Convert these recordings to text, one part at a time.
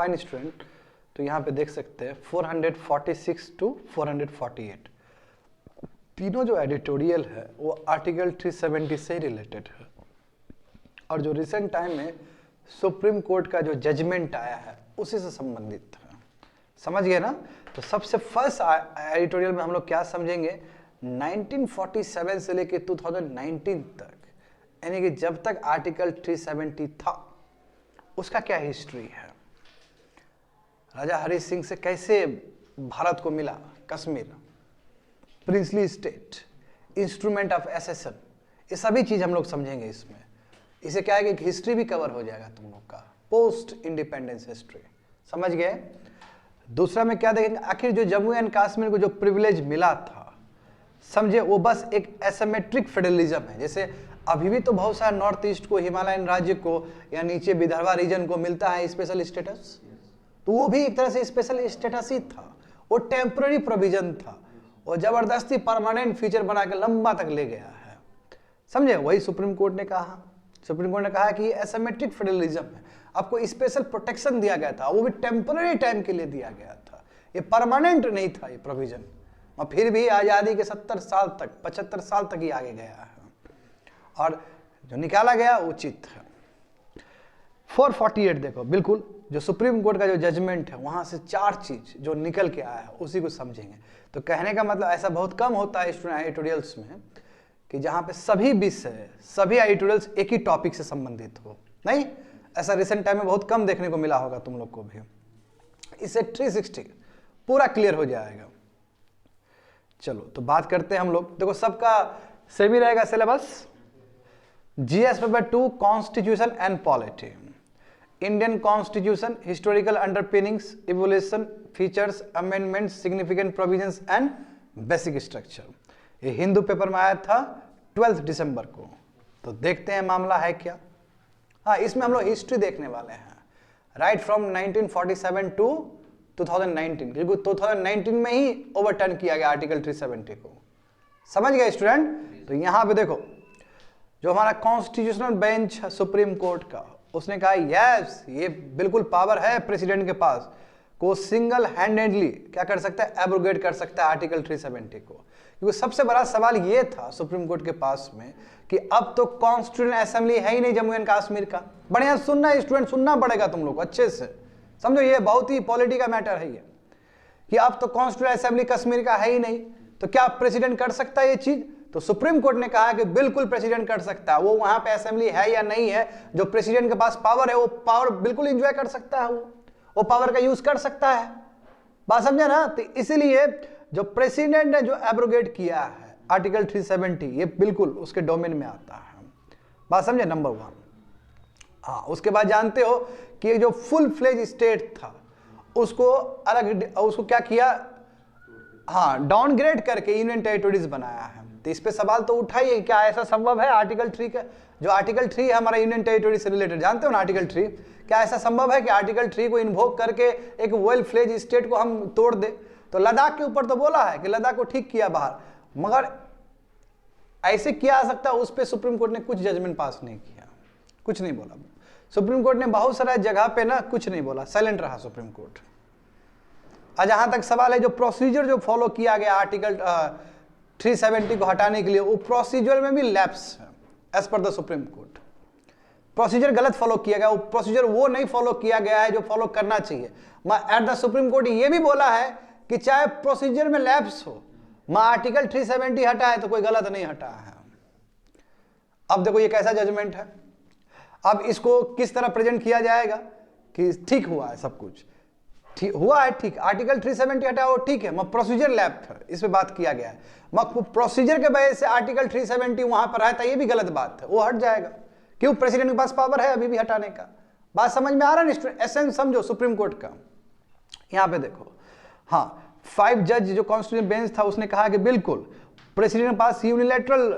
Fine student. तो यहाँ पे देख सकते हैं 446 टू 448 तीनों जो एडिटोरियल है वो आर्टिकल 370 से रिलेटेड है, और जो रिसेंट टाइम में सुप्रीम कोर्ट का जो जजमेंट आया है उसी से संबंधित है। समझ गए ना? तो सबसे फर्स्ट एडिटोरियल में हम लोग क्या समझेंगे, 1947 से लेके 2019 तक, यानी कि जब तक आर्टिकल 370 था उसका क्या हिस्ट्री है, राजा हरि सिंह से कैसे भारत को मिला Kashmir, princely state, instrument of accession, ये सभी चीज हम लोग समझेंगे इसमें। इसे क्या है कि हिस्ट्री भी कवर हो जाएगा तुम लोग का, पोस्ट इंडिपेंडेंस हिस्ट्री। समझ गए? दूसरा में क्या देखेंगे, आखिर जो जम्मू एंड कश्मीर को जो प्रिविलेज मिला था, समझे, वो बस एक एसिमेट्रिक फेडरलिज्म है। जैसे अभी भी तो बहुत सारा नॉर्थ ईस्ट को, हिमालयन राज्य को या नीचे विदर्भा रीजन को मिलता है स्पेशल स्टेटस, तो वो भी एक तरह से स्पेशल स्टेटस ही था, वो टेम्पररी प्रोविजन था, वो जबरदस्ती परमानेंट फीचर बना के लंबा तक ले गया है। समझे? वही सुप्रीम कोर्ट ने कहा। सुप्रीम कोर्ट ने कहा कि ये एसिमेट्रिक फेडरलिज्म है, आपको स्पेशल प्रोटेक्शन दिया गया था, वो भी टेम्पररी टाइम के लिए दिया गया था, ये परमानेंट नहीं था ये प्रोविजन, और फिर भी आज़ादी के 70 साल तक, 75 साल तक ही आगे गया है, और जो निकाला गया उचित है। 448 देखो, बिल्कुल जो सुप्रीम कोर्ट का जो जजमेंट है वहां से 4 चीज जो निकल के आया है उसी को समझेंगे। तो कहने का मतलब ऐसा बहुत कम होता है स्टूडेंट एडिटोरियल्स में कि जहां पे सभी विषय, सभी एडिटोरियल्स एक ही टॉपिक से संबंधित हो, नहीं, ऐसा रिसेंट टाइम में बहुत कम देखने को मिला होगा तुम लोग को भी। इससे 360 पूरा क्लियर हो जाएगा। चलो तो बात करते हैं हम लोग। देखो सबका सेम ही रहेगा syllabus. GS paper 2 constitution and polity, Indian constitution, historical underpinnings, evolution, features, amendments, significant provisions and basic structure. ये हिंदू पेपर में आया था 12 दिसंबर को। तो देखते हैं मामला है क्या। हाँ, इसमें हम लोग हिस्ट्री देखने वाले हैं, राइट फ्रॉम 1947 टू 2019, क्योंकि 2019 में ही ओवरटर्न किया गया आर्टिकल 370 को। समझ गए स्टूडेंट? तो यहाँ पे देखो, जो हमारा कॉन्स्टिट्यूशनल बेंच है सुप्रीम कोर्ट का, उसने कहा यस, ये बिल्कुल पावर है प्रेसिडेंट के पास, को सिंगल हैंडेडली क्या कर सकता है, एब्रोगेट कर सकता है आर्टिकल 370 को। क्योंकि सबसे बड़ा सवाल ये था सुप्रीम कोर्ट के पास में कि अब तो कॉन्स्टिट्यूशनल असेंबली है ही नहीं जम्मू एंड कश्मीर का। बढ़िया सुनना स्टूडेंट, सुनना पड़ेगा तुम लोग अच्छे से, समझो, ये बहुत ही पॉलिटी का मैटर है ये, कि अब तो कॉन्स्टिट्यूशनल असेंबली कश्मीर का है ही नहीं, तो क्या प्रेसिडेंट कर सकता है ये चीज? तो सुप्रीम कोर्ट ने कहा कि बिल्कुल प्रेसिडेंट कर सकता है। वो वहां पे असेंबली है या नहीं है, जो प्रेसिडेंट के पास पावर है वो पावर बिल्कुल एंजॉय कर सकता है, वो पावर का यूज कर सकता है। बात समझे ना? तो इसीलिए जो प्रेसिडेंट ने जो एब्रोगेट किया है आर्टिकल 370, ये बिल्कुल उसके डोमेन में आता है। बात समझे? नंबर 1। हाँ, उसके बाद जानते हो कि जो फुल फ्लेज स्टेट था उसको अलग, उसको क्या किया, हाँ, डाउनग्रेड करके यूनियन टेरिटोरीज बनाया है। तो इस पे सवाल तो उठाइए, क्या ऐसा संभव है आर्टिकल 3 का, जो आर्टिकल 3 है हमारा यूनियन टेरिटोरी से रिलेटेड, जानते हो ना आर्टिकल 3, क्या ऐसा संभव है कि आर्टिकल 3 को इन्वोक करके एक वेल फ्लेज स्टेट को हम तोड़ दे? तो लद्दाख के ऊपर तो बोला है कि लद्दाख को ठीक किया बाहर, मगर ऐसे किया जा सकता है, उस पर सुप्रीम कोर्ट ने कुछ जजमेंट पास नहीं किया, कुछ नहीं बोला। सुप्रीम कोर्ट ने बहुत सारा जगह पे ना कुछ नहीं बोला, साइलेंट रहा सुप्रीम कोर्ट। जहां तक सवाल है जो प्रोसीजर जो फॉलो किया गया आर्टिकल 370 को हटाने के लिए, वो प्रोसीजर में भी लैप्स है as per the supreme court. Procedure गलत फॉलो किया गया, वो प्रोसीजर वो नहीं फॉलो किया गया है जो फॉलो करना चाहिए। एट द सुप्रीम कोर्ट ये भी बोला है कि चाहे प्रोसीजर में लैप्स हो, आर्टिकल 370 हटा है तो कोई गलत नहीं हटा है। अब देखो ये कैसा जजमेंट है, अब इसको किस तरह प्रेजेंट किया जाएगा कि ठीक हुआ है, सब कुछ ठीक हुआ है, ठीक, आर्टिकल 370 हटा वो ठीक है, मगर प्रोसीजर लैप है, इस पे बात किया गया है, मगर प्रोसीजर के वजह से आर्टिकल 370 वहां पर रहता, ये भी गलत बात है, वो हट जाएगा। क्यों? प्रेसिडेंट के पास पावर है अभी भी हटाने का। बात समझ में आ रहा है ना? एसेंस समझो सुप्रीम कोर्ट का। यहां पे देखो, हाँ, 5 जज जो कॉन्स्टिट्यूशन बेंच था उसने कहा कि बिल्कुल प्रेसिडेंट के पास यूनिलैटरल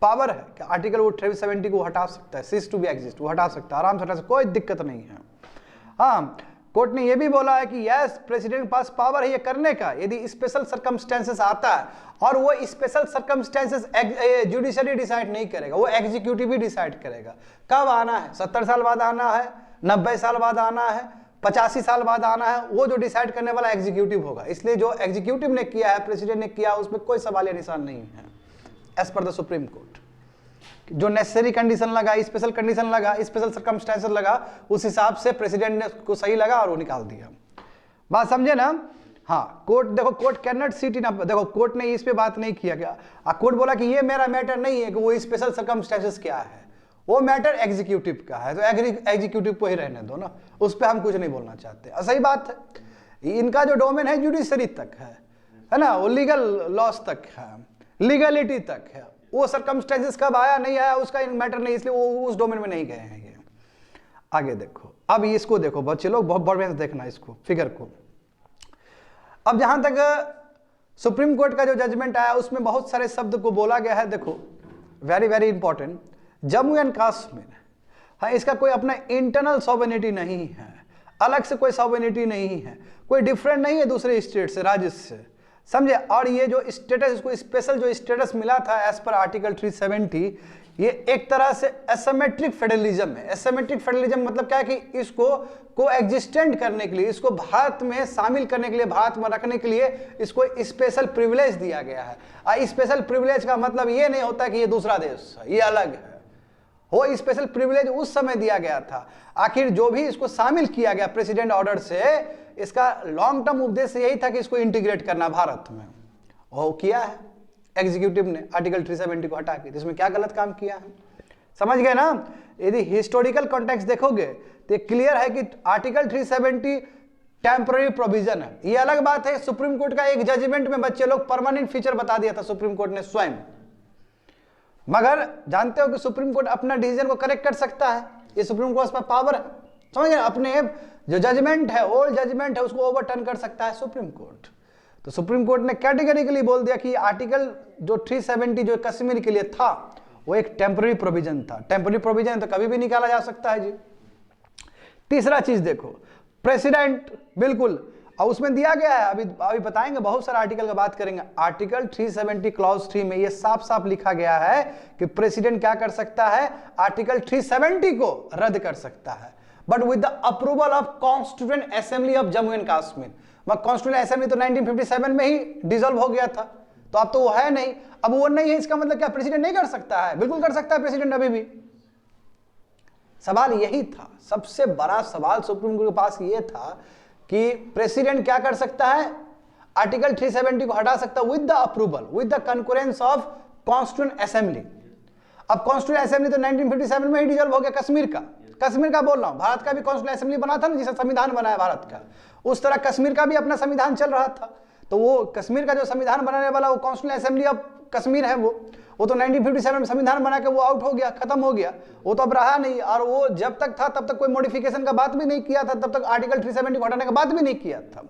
पावर है कि आर्टिकल वो 370 को हटा सकता है, सीज टू बी एग्जिस्ट, वो हटा सकता है, आराम से हटा सकता है, कोई दिक्कत नहीं है। हाँ, कोर्ट ने यह भी बोला है कि यस, प्रेसिडेंट के पास पावर है ये करने का, यदि स्पेशल सर्कमस्टेंसेस आता है, और वो स्पेशल सर्कमस्टेंसेस जुडिशरी डिसाइड नहीं करेगा, वो एग्जीक्यूटिव ही डिसाइड करेगा। कब आना है? 70 साल बाद आना है, 90 साल बाद आना है, 85 साल बाद आना है, वो जो डिसाइड करने वाला एग्जीक्यूटिव होगा। इसलिए जो एग्जीक्यूटिव ने किया है, प्रेसिडेंट ने किया, उसमें कोई सवाल या निशान नहीं है as per the supreme court. जो नेसेसरी कंडीशन लगा, स्पेशल कंडीशन लगा, स्पेशल सर्कमस्टेंसेस लगा, उस हिसाब से प्रेसिडेंट ने उसको सही लगा और वो निकाल दिया। बात समझे ना? हाँ, कोर्ट देखो, court can not sit in, देखो कोर्ट ने इस पे बात नहीं किया क्या, कोर्ट बोला कि ये मेरा मैटर नहीं है कि वो स्पेशल सर्कमस्टेंसेस क्या है, वो मैटर एग्जीक्यूटिव का है, तो एग्जीक्यूटिव को ही रहने दो ना, उस पर हम कुछ नहीं बोलना चाहते। सही बात है, इनका जो डोमेन है जुडिशरी तक है ना, वो लीगल लॉस तक है, लीगलिटी तक है, वो सर्कमस्टेंसेस कब आया नहीं आया उसका मैटर नहीं, इसलिए वो उस डोमेन में नहीं गए हैं ये। आगे देखो, अब इसको देखो बच्चे लोग, बहुत बढ़िया से देखना इसको, फिगर को। अब जहां तक सुप्रीम कोर्ट का जो जजमेंट आया उसमें बहुत सारे शब्द को बोला गया है। देखो very very important, Jammu and Kashmir, हाँ, इसका कोई अपना इंटरनल सॉवरेनिटी नहीं है, अलग से कोई सॉवरेनिटी नहीं है, कोई डिफरेंट नहीं है दूसरे स्टेट से, राज्य से, समझे। और ये जो स्टेटस, इसको स्पेशल जो स्टेटस मिला था एज पर आर्टिकल 370, ये एक तरह से एसिमेट्रिक फेडरलिज्म है। एसिमेट्रिक फेडरलिज्म मतलब क्या है कि इसको कोएग्जिस्टेंट करने के लिए, इसको भारत में शामिल करने के लिए, भारत में रखने के लिए इसको स्पेशल प्रिविलेज दिया गया है। और स्पेशल प्रिविलेज का मतलब ये नहीं होता कि ये दूसरा देश है, ये अलग है, वो स्पेशल प्रिविलेज उस समय दिया गया था। आखिर जो भी इसको शामिल किया गया प्रेसिडेंट ऑर्डर से, इसका लॉन्ग टर्म उद्देश्य यही था कि इसको इंटीग्रेट करना भारत में, वो किया है एग्जीक्यूटिव ने आर्टिकल 370 को हटा के। इसमें क्या गलत काम किया है, समझ गए ना? यदि हिस्टोरिकल कॉन्टेक्स्ट देखोगे तो क्लियर है कि आर्टिकल 370 टेम्पररी प्रोविजन है। ये अलग बात है, सुप्रीम कोर्ट का एक जजमेंट में बच्चे लोग परमानेंट फीचर बता दिया था सुप्रीम कोर्ट ने स्वयं, मगर जानते हो कि सुप्रीम कोर्ट अपना डिसीजन को करेक्ट कर सकता है, ये सुप्रीम कोर्ट पर पावर है, समझ गए? अपने जो जजमेंट है, ओल्ड जजमेंट है, उसको ओवरटर्न कर सकता है सुप्रीम कोर्ट। तो सुप्रीम कोर्ट ने कैटेगरिकली बोल दिया कि आर्टिकल जो 370 जो कश्मीर के लिए था वो एक टेम्पररी प्रोविजन था। टेम्पररी प्रोविजन तो कभी भी निकाला जा सकता है जी। तीसरा चीज देखो, प्रेसिडेंट, बिल्कुल, और उसमें दिया गया है, अभी बताएंगे, बहुत सारे आर्टिकल का बात करेंगे। आर्टिकल 370 क्लॉज 3 में ये साफ साफ लिखा गया है कि प्रेसिडेंट क्या कर सकता है, आर्टिकल 370 को रद्द कर सकता है, but with the approval of constituent assembly of Jammu and Kashmir. मगर कॉन्स्टिट्यूएंट असेंबली तो 1957 में ही डिसॉल्व हो गया था, तो अब तो वो है नहीं। अब वो नहीं है, इसका मतलब क्या प्रेसिडेंट नहीं कर सकता है? बिल्कुल कर सकता है प्रेसिडेंट अभी भी। सवाल यही था, सबसे बड़ा सवाल सुप्रीम कोर्ट के पास ये था कि प्रेसिडेंट क्या कर सकता है, आर्टिकल 370 को हटा सकता है with the approval, with the concurrence of constituent assembly. अब कॉन्स्टिट्यूएंट असेंबली तो 1957 में ही डिसॉल्व हो गया कश्मीर का बोल रहा हूं, भारत का भी कॉन्स्टिट्यूएंट असेंबली बना था ना, जिसे संविधान बनाया भारत का, उस तरह कश्मीर का भी अपना संविधान चल रहा था। तो वो कश्मीर का जो संविधान बनाने वाला वो कॉन्स्टिट्यूएंट असेंबली ऑफ कश्मीर है, वो तो 1957 में संविधान बना के वो आउट हो गया, खत्म हो गया, वो तो अब रहा नहीं। और वो जब तक था तब तक कोई मॉडिफिकेशन का बात भी नहीं किया था, तब तक आर्टिकल 370 को हटाने का बात भी नहीं किया था।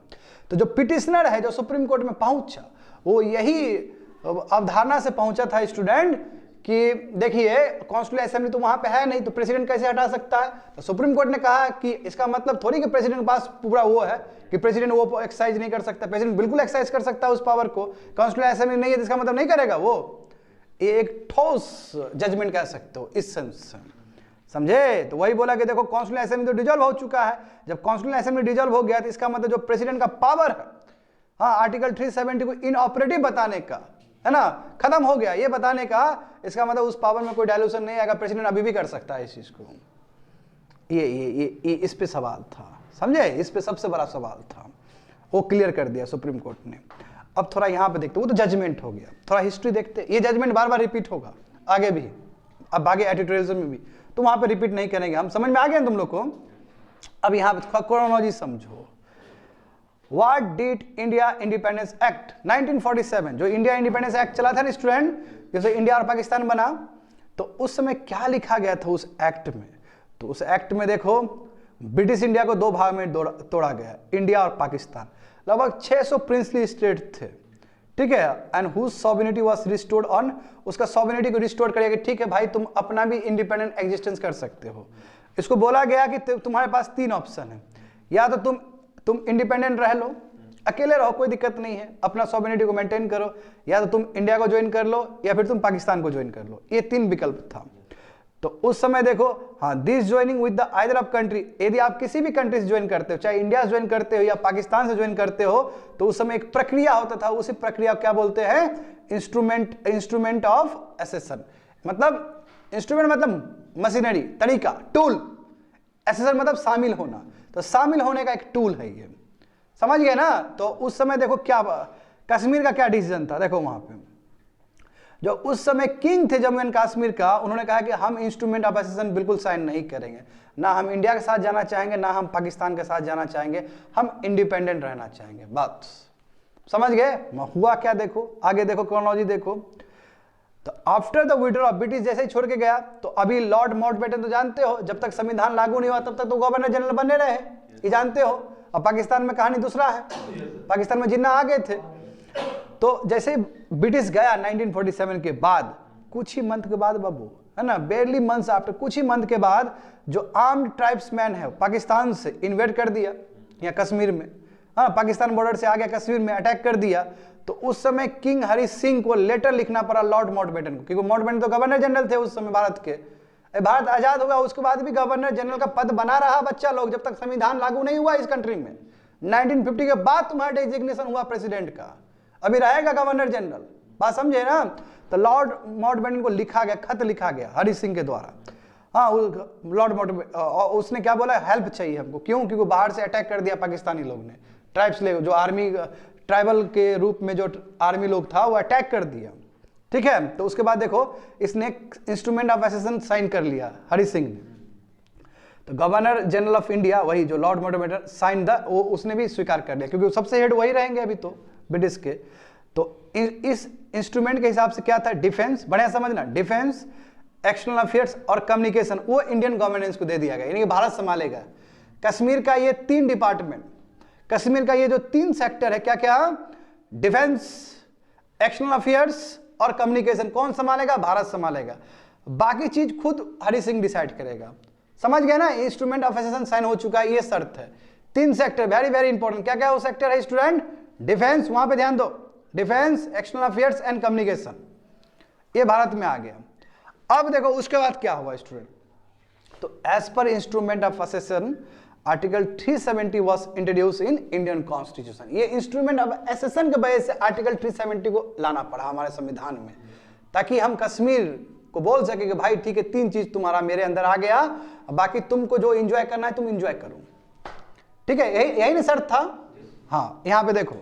तो जो पिटिशनर है जो सुप्रीम कोर्ट में पहुंचा, वो यही अवधारणा से पहुंचा था स्टूडेंट कि देखिए कॉन्स्टिट्यूएंट असेंबली तो वहां पे है नहीं, तो प्रेसिडेंट कैसे हटा सकता है? तो सुप्रीम कोर्ट ने कहा कि इसका मतलब थोड़ी कि प्रेसिडेंट के पास पूरा वो है कि प्रेसिडेंट वो एक्सरसाइज नहीं कर सकता। प्रेसिडेंट बिल्कुल एक्सरसाइज कर सकता है उस पावर को। कॉन्स्टिट्यूएंट असेंबली नहीं है तो इसका मतलब नहीं करेगा वो। ये एक ठोस जजमेंट कह सकते हो इस सेंस से, समझे? तो वही बोला कि देखो कॉन्स्टिट्यूएंट असेंबली तो डिसॉल्व हो चुका है, जब कॉन्स्टिट्यूएंट असेंबली डिसॉल्व हो गया तो इसका मतलब जो प्रेसिडेंट का पावर है, हाँ, आर्टिकल 370 को इनऑपरेटिव बताने का, है ना, खत्म हो गया, ये बताने का, इसका मतलब उस पावर में कोई डायल्यूशन नहीं आएगा, प्रेसिडेंट अभी भी कर सकता है इस चीज को। ये इस पे सवाल था, समझे? इस पे सबसे बड़ा सवाल था, वो क्लियर कर दिया सुप्रीम कोर्ट ने। अब थोड़ा यहाँ पे देखते, वो तो जजमेंट हो गया, थोड़ा हिस्ट्री देखते। ये जजमेंट बार बार रिपीट होगा आगे भी, अब आगे एडिटोरियल में भी, तो वहां पे रिपीट नहीं करेंगे हम। समझ में आ गया तुम लोग को? अब यहाँ पे क्रोनोलॉजी समझो। What did India Independence Act 1947, जो इंडिया इंडिपेंडेंस एक्ट चला था ना स्टूडेंट, जैसे इंडिया और पाकिस्तान बना, तो उस समय क्या लिखा गया था उस एक्ट में? तो उस एक्ट में देखो, ब्रिटिश इंडिया को दो भाग में तोड़ा गया, इंडिया और पाकिस्तान। लगभग 600 प्रिंसली स्टेट थे, ठीक है, and whose sovereignty was restored on, उसका सॉवरेनिटी को रिस्टोर करेगा, ठीक है भाई तुम अपना भी इंडिपेंडेंट एग्जिस्टेंस कर सकते हो। इसको बोला गया कि तुम्हारे पास 3 ऑप्शन है, या तो तुम इंडिपेंडेंट रह लो, अकेले रहो, कोई दिक्कत नहीं है, अपना सॉवरेनिटी को मेंटेन करो, या तो तुम इंडिया को ज्वाइन कर लो, या फिर तुम पाकिस्तान को ज्वाइन कर लो। ये 3 विकल्प था। तो उस समय देखो, हाँ, this joining with the either of country, यदि आप किसी भी कंट्री से ज्वाइन करते हो, चाहे इंडिया से ज्वाइन करते हो या पाकिस्तान से ज्वाइन करते हो, तो उस समय एक प्रक्रिया होता था, उसी प्रक्रिया को क्या बोलते हैं? Instrument of accession. मतलब इंस्ट्रूमेंट मतलब मशीनरी, तरीका, टूल। एसेशन मतलब शामिल होना, तो शामिल होने का एक टूल है ये, समझ गए ना? तो उस समय देखो क्या कश्मीर का क्या डिसीजन था, देखो वहां पे जो उस समय किंग थे जम्मू एंड कश्मीर का, उन्होंने कहा कि हम इंस्ट्रूमेंट ऑफ एसेशन बिल्कुल साइन नहीं करेंगे, ना हम इंडिया के साथ जाना चाहेंगे, ना हम पाकिस्तान के साथ जाना चाहेंगे, हम इंडिपेंडेंट रहना चाहेंगे। बात समझ गए? हुआ क्या देखो, आगे देखो, क्रोनोलॉजी देखो। तो after the withdraw of British जैसे ही छोड़ के गया, तो अभी लॉर्ड माउंटबेटन तो जानते हो, जब तक संविधान लागू नहीं हुआ तब तक तो गवर्नर जनरल बने रहे, ये जानते हो। अब पाकिस्तान में कहानी दूसरा है, पाकिस्तान में जिन्ना आ गए थे। तो जैसे ब्रिटिश गया 1947 के बाद, कुछ ही मंथ के बाद बाबू, है ना, बेरली मंथ्स आफ्टर, कुछ ही मंथ के बाद जो आर्म्ड ट्राइब्समैन है पाकिस्तान से इन्वेड कर दिया यहाँ कश्मीर में, हाँ, पाकिस्तान बॉर्डर से आ गया कश्मीर में, अटैक कर दिया। तो उस समय किंग हरि सिंह को लेटर लिखना पड़ा लॉर्ड माउंटबेटन को, क्योंकि माउंटबेटन तो गवर्नर जनरल थे उस समय भारत के। भारत आजाद होगा उसके बाद भी गवर्नर जनरल का पद बना रहा बच्चा लोग, जब तक संविधान लागू नहीं हुआ इस कंट्री में। 1950 के बाद तुम्हारा डेजिग्नेशन हुआ प्रेसिडेंट का, अभी रहेगा गवर्नर जनरल। बात समझे ना? तो लॉर्ड माउंटबेटन को लिखा गया, खत लिखा गया हरि सिंह के द्वारा। हाँ, लॉर्ड माउंटबेटन, उसने क्या बोला? हेल्प चाहिए हमको। क्यों? क्योंकि बाहर से अटैक कर दिया पाकिस्तानी लोग ने, ट्राइब्स ले, जो आर्मी ट्राइबल के रूप में जो आर्मी लोग था वो अटैक कर दिया। ठीक है, तो उसके बाद देखो इसने इंस्ट्रूमेंट ऑफ एसेशन साइन कर लिया हरि सिंह ने। तो गवर्नर जनरल ऑफ इंडिया, वही जो लॉर्ड माउंटबेटन, साइन द, वो उसने भी स्वीकार कर लिया, क्योंकि सबसे हेड वही रहेंगे अभी तो ब्रिटिश के। तो इस इंस्ट्रूमेंट के हिसाब से क्या था? डिफेंस, बढ़िया समझना, डिफेंस, एक्सटर्नल अफेयर्स और कम्युनिकेशन, वो इंडियन गवर्नेंस को दे दिया गया, यानी कि भारत संभालेगा। कश्मीर का ये 3 डिपार्टमेंट, कश्मीर का ये जो 3 सेक्टर है, क्या क्या? डिफेंस, एक्सटर्नल अफेयर्स और कम्युनिकेशन, कौन संभालेगा? भारत संभालेगा। बाकी चीज खुद हरि सिंह डिसाइड करेगा। समझ गए ना? इंस्ट्रूमेंट ऑफ एसेशन साइन हो चुका है, ये शर्त है। 3 सेक्टर, वेरी वेरी इंपॉर्टेंट। क्या क्या वो सेक्टर है स्टूडेंट? डिफेंस, वहां पे ध्यान दो, defence, external affairs and communication, ये भारत में आ गया। अब देखो उसके बाद क्या हुआ स्टूडेंट? तो as per instrument of accession article 370 was introduce in Indian constitution. ये इंस्ट्रूमेंट ऑफ एसेशन के वजह से आर्टिकल 370 को लाना पड़ा हमारे संविधान में, ताकि हम कश्मीर को बोल सके कि भाई ठीक है, 3 चीज तुम्हारा मेरे अंदर आ गया, बाकी तुमको जो एंजॉय करना है तुम एंजॉय करो। ठीक है, यही ना शर्त था। हाँ, यहां पे देखो,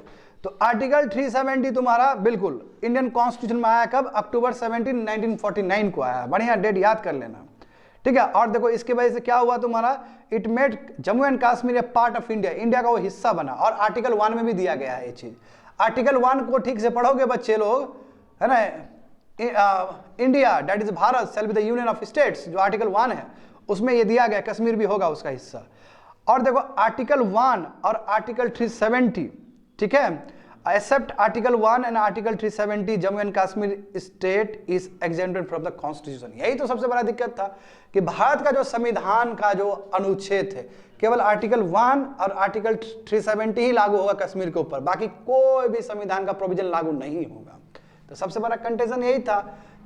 तो आर्टिकल 370 तुम्हारा बिल्कुल इंडियन कॉन्स्टिट्यूशन में आया कब? अक्टूबर 17, 1949 को आया। बढ़िया डेट याद कर लेना। ठीक है, और देखो इसके वजह से क्या हुआ तुम्हारा? It made Jammu and Kashmir A part of India, India का वो हिस्सा बना। और आर्टिकल 1 में भी दिया गया है ये चीज। आर्टिकल 1 को ठीक से पढ़ोगे बच्चे लोग, है ना, India that is Bharat shall be the union of states, जो आर्टिकल 1 है उसमें ये दिया गया कश्मीर भी होगा उसका हिस्सा। और देखो आर्टिकल 1 और आर्टिकल 370, ठीक है, except article 1 and article 370 Jammu and Kashmir state is exempted from the constitution. यही तो सबसे बड़ा दिक्कत था कि भारत का जो संविधान का जो अनुच्छेद थे, केवल आर्टिकल 1 और आर्टिकल 370 ही लागू होगा कश्मीर के ऊपर, बाकी कोई भी संविधान का प्रोविजन लागू नहीं होगा। तो सबसे बड़ा कंटेंशन यही था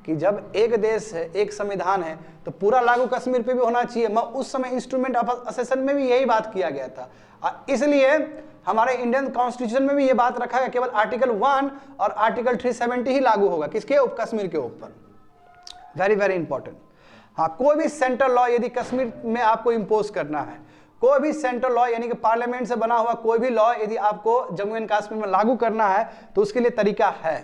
कि जब एक देश है, एक संविधान है, तो पूरा लागू कश्मीर पे भी होना चाहिए। मैं उस समय इंस्ट्रूमेंट ऑफ एसेशन में भी यही बात किया गया था, इसलिए हमारे इंडियन कॉन्स्टिट्यूशन में भी ये बात रखा गया केवल आर्टिकल 1 और आर्टिकल 370 ही लागू होगा, किसके? कश्मीर के ऊपर। Very very important. हाँ, कोई भी सेंट्रल लॉ यदि कश्मीर में आपको इम्पोज करना है, कोई भी सेंट्रल लॉ यानी कि पार्लियामेंट से बना हुआ कोई भी लॉ यदि आपको जम्मू एंड कश्मीर में लागू करना है, तो उसके लिए तरीका है।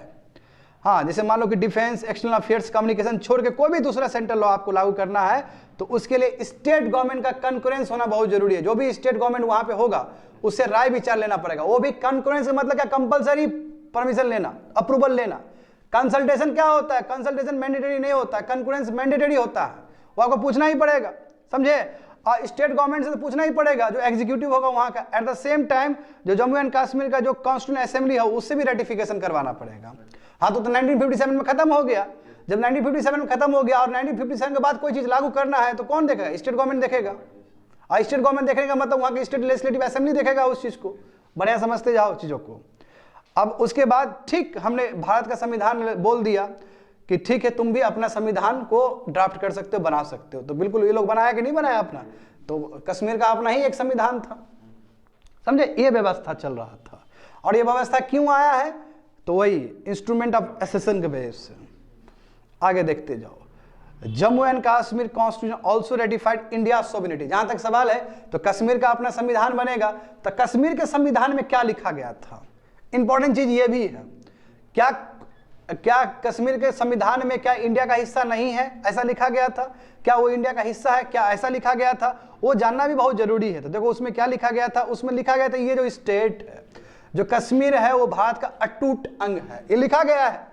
हाँ, जैसे मान लो कि डिफेंस, एक्सटर्नल अफेयर्स, कम्युनिकेशन छोड़ के कोई भी दूसरा सेंट्रल लॉ आपको लागू करना है, तो उसके लिए स्टेट गवर्नमेंट का कंकरेंस होना बहुत जरूरी है। जो भी स्टेट गवर्नमेंट वहां पे होगा उससे राय विचार लेना पड़ेगा। वो भी कंकरेंस का मतलब क्या? कंपलसरी परमिशन लेना, अप्रूवल लेना। कंसल्टेशन क्या होता है? कंसल्टेशन मैंडेटरी नहीं होता है, कंकरेंस मैंडेटरी होता है, वो आपको पूछना ही पड़ेगा, समझे? और स्टेट गवर्नमेंट से तो पूछना ही पड़ेगा, जो एग्जीक्यूटिव होगा वहां का। एट द सेम टाइम जो जम्मू एंड कश्मीर का जो कॉन्स्टिट्यूएंट असेंबली है उससे भी रेटिफिकेशन करवाना पड़ेगा। हाँ, तो 1957 में खत्म हो गया। जब 1957 में खत्म हो गया और 1957 के बाद कोई चीज लागू करना है तो कौन देखेगा? स्टेट गवर्नमेंट देखेगा। और स्टेट गवर्नमेंट देखने का मतलब वहां की स्टेट लेजिस्लेटिव असेंबली देखेगा उस चीज को। बढ़िया समझते जाओ चीजों को। अब उसके बाद ठीक हमने भारत का संविधान बोल दिया कि ठीक है तुम भी अपना संविधान को ड्राफ्ट कर सकते हो, बना सकते हो। तो बिल्कुल ये लोग बनाया कि नहीं बनाया अपना, तो कश्मीर का अपना ही एक संविधान था, समझे, ये व्यवस्था चल रहा था। और ये व्यवस्था क्यों आया है, तो वही इंस्ट्रूमेंट ऑफ एसेशन के बेस से। आगे देखते जाओ, Jammu and Kashmir constitution also ratified India sovereignty. जहां तक सवाल है तो कश्मीर का अपना संविधान बनेगा, तो कश्मीर के संविधान में क्या लिखा गया था, इंपॉर्टेंट चीज ये भी है, क्या कश्मीर के संविधान में क्या इंडिया का हिस्सा नहीं है, ऐसा लिखा गया था, क्या वो इंडिया का हिस्सा है, क्या ऐसा लिखा गया था, वो जानना भी बहुत जरूरी है। तो देखो उसमें क्या लिखा गया था, उसमें लिखा गया था ये जो स्टेट है, जो कश्मीर है, वो भारत का अटूट अंग है, ये लिखा गया है।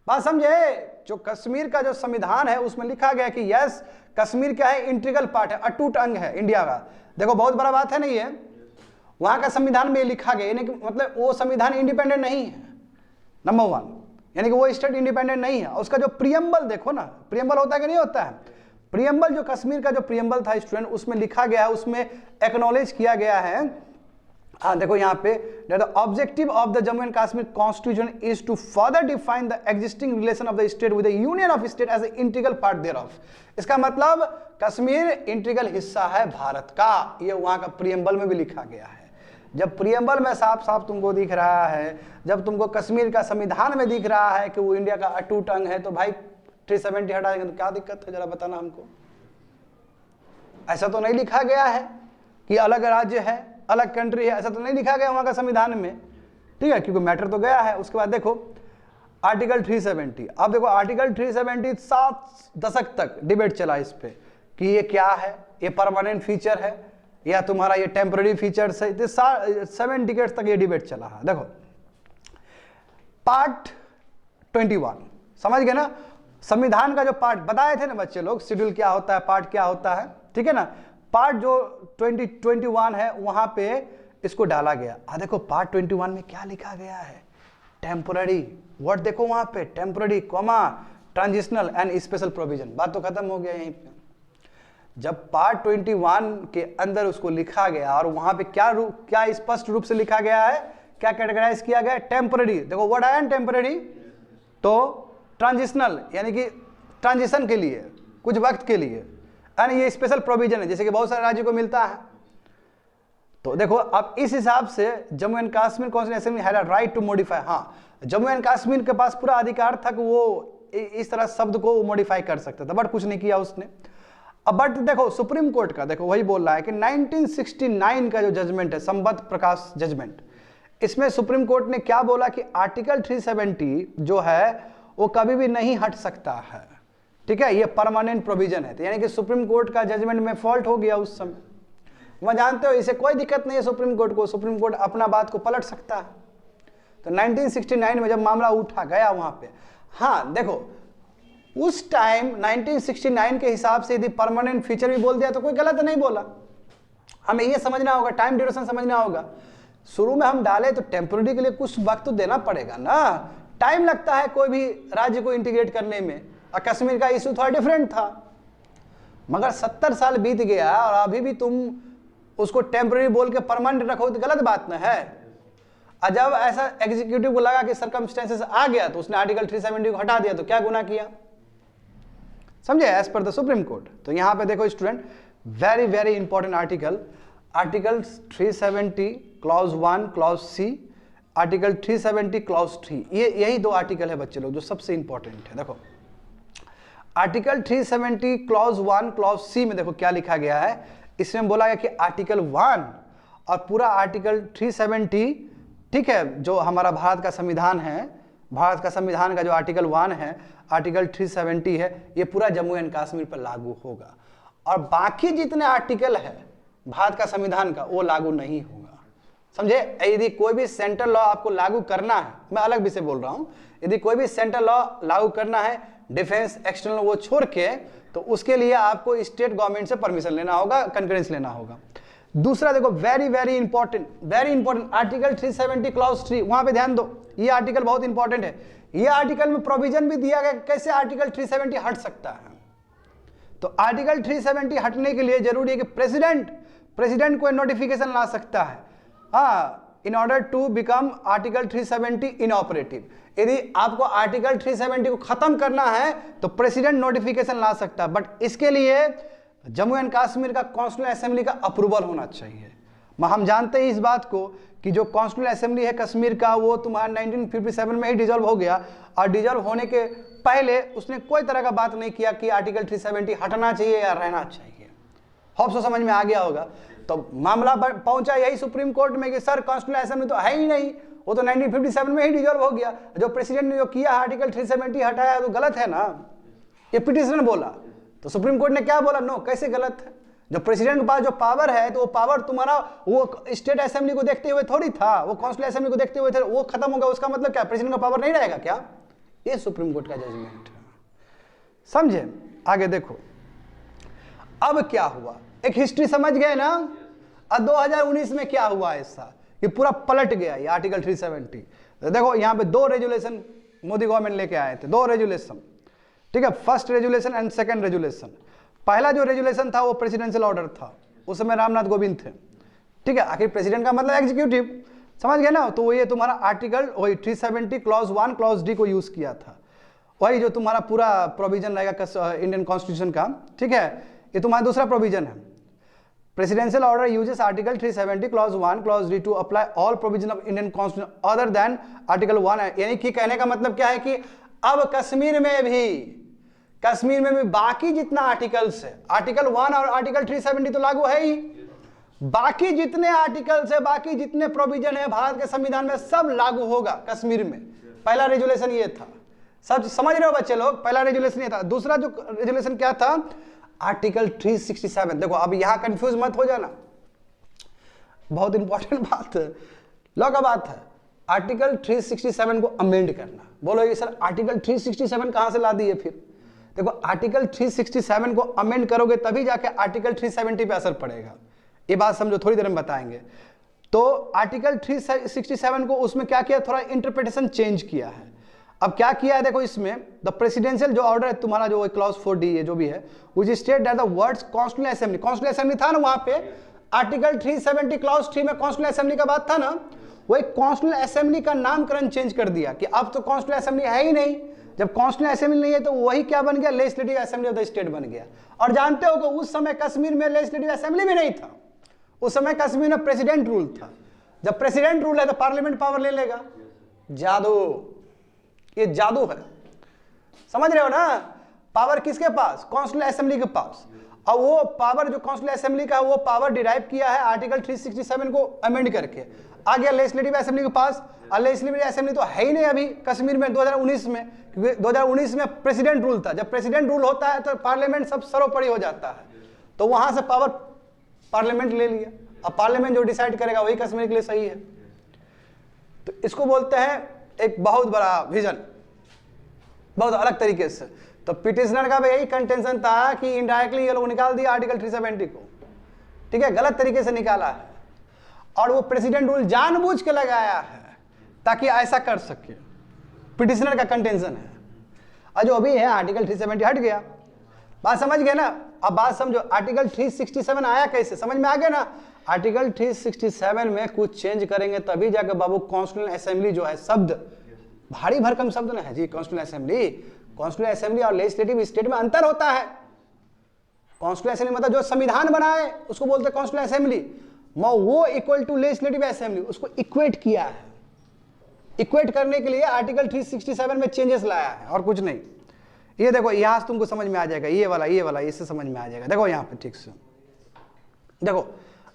बात समझे, जो कश्मीर का जो संविधान है उसमें लिखा गया कि यस कश्मीर क्या है, इंटीग्रल पार्ट है, अटूट अंग है इंडिया का। देखो बहुत बड़ा बात है नहीं है, वहां का संविधान में लिखा गया, यानी कि मतलब वो संविधान इंडिपेंडेंट नहीं है, नंबर 1, यानी कि वो स्टेट इंडिपेंडेंट नहीं है। उसका जो प्रियम्बल देखो ना, प्रियम्बल होता है कि नहीं होता है, प्रियम्बल जो कश्मीर का जो प्रियम्बल था स्टूडेंट, उसमें लिखा गया है, उसमें एक्नॉलेज किया गया है। हाँ देखो यहाँ पे, the objective of the Jammu and Kashmir constitution is to further define the existing relation of the state with the union of state as a integral part thereof. इसका मतलब कश्मीर इंटीग्रल हिस्सा है भारत का, ये वहां का प्रियम्बल में भी लिखा गया है। जब प्रियम्बल में साफ साफ तुमको दिख रहा है, जब तुमको कश्मीर का संविधान में दिख रहा है कि वो इंडिया का अटूट अंग है, तो भाई 370 हटा देंगे तो क्या दिक्कत है, जरा बताना हमको। ऐसा तो नहीं लिखा गया है कि अलग राज्य है, अलग कंट्री है, ऐसा तो नहीं लिखा गया वहां का संविधान में, ठीक है, क्योंकि मैटर तो गया है। उसके बाद देखो आर्टिकल 370, अब देखो आर्टिकल 370 7 दशक तक डिबेट चला इस पे कि ये क्या है, ये परमानेंट फीचर है या तुम्हारा ये टेम्पररी फीचर्स है, 7 डिकेड्स तक ये डिबेट चला है। देखो पार्ट 21 समझ गए ना, संविधान का जो पार्ट बताए थे ना बच्चे लोग, शेड्यूल क्या होता है, पार्ट क्या होता है, ठीक है ना, पार्ट जो 21 है वहां पे इसको डाला गया। देखो पार्ट 21 में क्या लिखा गया है, टेम्पररी वर्ड देखो वहां पे, temporary comma transitional and special provision, बात तो खत्म हो गया यहीं पे। जब पार्ट 21 के अंदर उसको लिखा गया और वहां पे क्या स्पष्ट रूप से लिखा गया है, क्या कैटेगराइज किया गया है, टेम्पररी, देखो वर्ड आया टेम्पररी, तो ट्रांजिशनल यानी कि ट्रांजिशन के लिए, कुछ वक्त के लिए, यानी ये स्पेशल प्रोविजन है जैसे कि बहुत सारे राज्यों को मिलता है। तो देखो अब इस हिसाब से Jammu and Kashmir constitution had a right to modify, हाँ जम्मू एंड कश्मीर के पास पूरा अधिकार था कि वो इस तरह शब्द को मॉडिफाई कर सकता था, बट कुछ नहीं किया उसने। अब बट देखो सुप्रीम कोर्ट का देखो वही बोल रहा है कि 1969 का जो जजमेंट है, संबद्ध प्रकाश जजमेंट, इसमें सुप्रीम कोर्ट ने क्या बोला कि आर्टिकल 370 जो है वो कभी भी नहीं हट सकता है, ठीक है, ये परमानेंट प्रोविजन है। तो यानी कि सुप्रीम कोर्ट का जजमेंट में फॉल्ट हो गया उस समय, वह जानते हो इसे कोई दिक्कत नहीं है सुप्रीम कोर्ट को, सुप्रीम कोर्ट अपना बात को पलट सकता है। तो 1969 में जब मामला उठा गया वहां पे, हाँ देखो उस टाइम 1969 के हिसाब से यदि परमानेंट फीचर भी बोल दिया तो कोई गलत नहीं बोला, हमें ये समझना होगा, टाइम ड्यूरेशन समझना होगा। शुरू में हम डाले तो टेम्पोररी के लिए कुछ वक्त तो देना पड़ेगा ना, टाइम लगता है कोई भी राज्य को इंटीग्रेट करने में, और कश्मीर का इशू थोड़ा डिफरेंट था, मगर 70 साल बीत गया और अभी भी तुम उसको टेम्पोररी बोल के परमानेंट रखो तो गलत बात ना है। और जब ऐसा एग्जीक्यूटिव को लगा कि सर्कमस्टेंसेस आ गया तो उसने आर्टिकल 370 को हटा दिया, तो क्या गुनाह किया, समझे, as per the supreme court. तो यहां पे देखो student, very very important article, article 370 clause 1 clause C, article 370 clause 3, ये यही 2 आर्टिकल है बच्चे लोग जो सबसे इंपॉर्टेंट है। देखो आर्टिकल 370 क्लॉज 1 क्लॉज सी में देखो क्या लिखा गया है, इसमें बोला गया कि आर्टिकल 1 और पूरा आर्टिकल 370, ठीक है, जो हमारा भारत का संविधान है, भारत का संविधान का जो आर्टिकल 1 है, आर्टिकल 370 है, ये पूरा जम्मू एंड कश्मीर पर लागू होगा, और बाकी जितने आर्टिकल है भारत का संविधान का वो लागू नहीं होगा, समझे। यदि कोई भी सेंट्रल लॉ आपको लागू करना है, मैं अलग विषय बोल रहा हूं, यदि कोई भी सेंट्रल लॉ लागू करना है, डिफेंस एक्सटर्नल वो छोड़ के, तो उसके लिए आपको स्टेट गवर्नमेंट से परमिशन लेना होगा, कंकरेंस लेना होगा। दूसरा देखो very very important article 370 clause 3, वहां पे ध्यान दो, ये आर्टिकल बहुत इंपॉर्टेंट है। ये आर्टिकल में प्रोविजन भी दिया गया कैसे आर्टिकल 370 हट सकता है। तो आर्टिकल 370 हटने के लिए जरूरी है कि प्रेसिडेंट कोई नोटिफिकेशन ला सकता है, हाँ in order to become article 370 inoperative. यदि आपको आर्टिकल 370 को खत्म करना है तो प्रेसिडेंट नोटिफिकेशन ला सकता है, बट इसके लिए जम्मू एंड कश्मीर का कॉन्स्टिट्यूएंट असेंबली का अप्रूवल होना चाहिए। हम जानते हैं इस बात को कि जो कॉन्स्टिट्यूएंट असेंबली है कश्मीर का वो तुम्हारा 1957 में ही डिजॉल्व हो गया, और डिजॉल्व होने के पहले उसने कोई तरह का बात नहीं किया कि आर्टिकल 370 हटना चाहिए या रहना चाहिए। होप सो समझ में आ गया होगा। तो मामला पहुंचा यही सुप्रीम कोर्ट में कि सर कॉन्स्टिट्यूएंट असेंबली तो है ही नहीं, वो तो 1957 में ही डिजॉल्व हो गया, जो प्रेसिडेंट ने जो किया आर्टिकल 370 हटाया तो गलत है ना, ये पिटिशनर बोला। तो सुप्रीम कोर्ट ने क्या बोला, नो कैसे गलत है, जब प्रेसिडेंट के पास जो पावर है तो वो पावर तुम्हारा वो स्टेट असेंबली को देखते हुए थोड़ी था, वो कॉन्स्टिट्यूएंट असेंबली को देखते हुए थे, वो खत्म होगा, उसका मतलब क्या प्रेसिडेंट का पावर नहीं रहेगा क्या? ये सुप्रीम कोर्ट का जजमेंट है, समझे। आगे देखो अब क्या हुआ, एक हिस्ट्री समझ गए ना। और 2019 में क्या हुआ ऐसा कि पूरा पलट गया ये आर्टिकल 370। तो देखो यहाँ पे 2 रेजुलेशन मोदी गवर्नमेंट लेके आए थे, 2 रेजुलेशन, ठीक है, first resolution and second resolution. पहला जो रेजुलेशन था वो प्रेसिडेंशियल ऑर्डर था, उस समय रामनाथ कोविंद थे, ठीक है। आखिर प्रेसिडेंट का मतलब एग्जीक्यूटिव, समझ गए ना। तो ये तुम्हारा आर्टिकल वही 370 क्लॉज 1 क्लॉज डी को यूज किया था, वही जो तुम्हारा पूरा प्रोविजन रहेगा इंडियन कॉन्स्टिट्यूशन का, ठीक है। ये तुम्हारा दूसरा प्रोविजन है, presidential order uses article 370 clause 1 clause D to apply all provision of Indian constitution other than article 1। यानी कि कहने का मतलब क्या है कि अब कश्मीर में भी बाकी जितना आर्टिकल्स है, आर्टिकल 1 और आर्टिकल 370 तो लागू है ही, बाकी जितने आर्टिकल्स है, बाकी जितने प्रोविजन है भारत के संविधान में सब लागू होगा कश्मीर में। पहला रेजुलेशन ये था, सब समझ रहे हो बच्चे लोग, पहला रेजुलेशन ये था। दूसरा जो रेजुलेशन क्या था, आर्टिकल 367। देखो अब यहां कंफ्यूज मत हो जाना, बहुत इंपॉर्टेंट बात है, लॉ का बात है। आर्टिकल 367 को अमेंड करना, बोलो ये सर आर्टिकल 367 कहां से ला दिए? फिर देखो आर्टिकल 367 को अमेंड करोगे तभी जाके आर्टिकल 370 पे असर पड़ेगा, ये बात समझो, थोड़ी देर में बताएंगे। तो आर्टिकल 367 को उसमें क्या किया, थोड़ा इंटरप्रिटेशन चेंज किया है। अब क्या किया है देखो इसमें, द प्रेसिडेंशियल जो ऑर्डर है तुम्हारा जो क्लॉज 4D है जो भी है, which state that the words constituent assembly, constituent assembly था ना वहां पे, आर्टिकल 370 क्लॉज 3 में कॉन्स्टिट्यूएंट असेंबली का बात था ना, वही कॉन्स्टिट्यूएंट असेंबली का नामकरण चेंज कर दिया कि अब तो कॉन्स्टिट्यूएंट असेंबली है ही नहीं। जब कॉन्स्टिट्यूएंट असेंबली नहीं है तो वही क्या बन गया, legislative assembly of the state बन गया। और जानते हो कि उस समय कश्मीर में लेजिस्लेटिव असेंबली भी नहीं था, उस समय कश्मीर में प्रेसिडेंट रूल था। जब प्रेसिडेंट रूल है तो पार्लियामेंट पावर ले लेगा, जादू, ये जादू है, समझ रहे हो ना। पावर किसके पास, कॉन्स्टिट्यूएंट असेंबली के पास। और वो पावर जो कॉन्स्टिट्यूएंट असेंबली का वो पावर डिराइव किया है आर्टिकल 367 को अमेंड करके, आ गया लेजिस्लेटिव असेंबली के पास। और लेजिस्लेटिव असेंबली तो है ही नहीं अभी कश्मीर में 2019 में, क्योंकि 2019 में प्रेसिडेंट रूल था। जब प्रेसिडेंट रूल होता है तो पार्लियामेंट सब सर्वोपरि हो जाता है, तो वहां से पावर पार्लियामेंट ले लिया। अब पार्लियामेंट जो डिसाइड करेगा वही कश्मीर के लिए सही है। तो इसको बोलते हैं एक बहुत बड़ा विजन, बहुत अलग तरीके से। तो पिटिशनर का भी यही कंटेंशन था कि इनडायरेक्टली ये लोग निकाल दिया आर्टिकल 370 को, ठीक है, गलत तरीके से निकाला है। और वो प्रेसिडेंट रूल जानबूझ के लगाया है ताकि ऐसा कर सके, पिटिशनर का कंटेंशन है। और जो अभी है आर्टिकल 370 हट गया, बात समझ गए ना। अब बात समझो, आर्टिकल 367 आया कैसे, समझ में आ गया ना। आर्टिकल 367 में कुछ चेंज करेंगे तभी जाकर बाबू कॉन्स्टिट्यूएंट असेंबली जो है, शब्द भारी भरकम शब्द ना है जी। कॉन्स्टिट्यूएंट असेंबली और लेजिस्लेटिव स्टेट में अंतर होता है। कॉन्स्टिट्यूएंट असेंबली मतलब जो संविधान बनाए उसको बोलते हैं कॉन्स्टिट्यूएंट असेंबली, वो इक्वल टू लेजिस्लेटिव असेंबली, उसको इक्वेट किया है। इक्वेट करने के लिए आर्टिकल 367 में चेंजेस लाया है और कुछ नहीं। ये देखो यहां से तुमको समझ में आ जाएगा, ये वाला इससे समझ में आ जाएगा। देखो यहाँ पे ठीक से देखो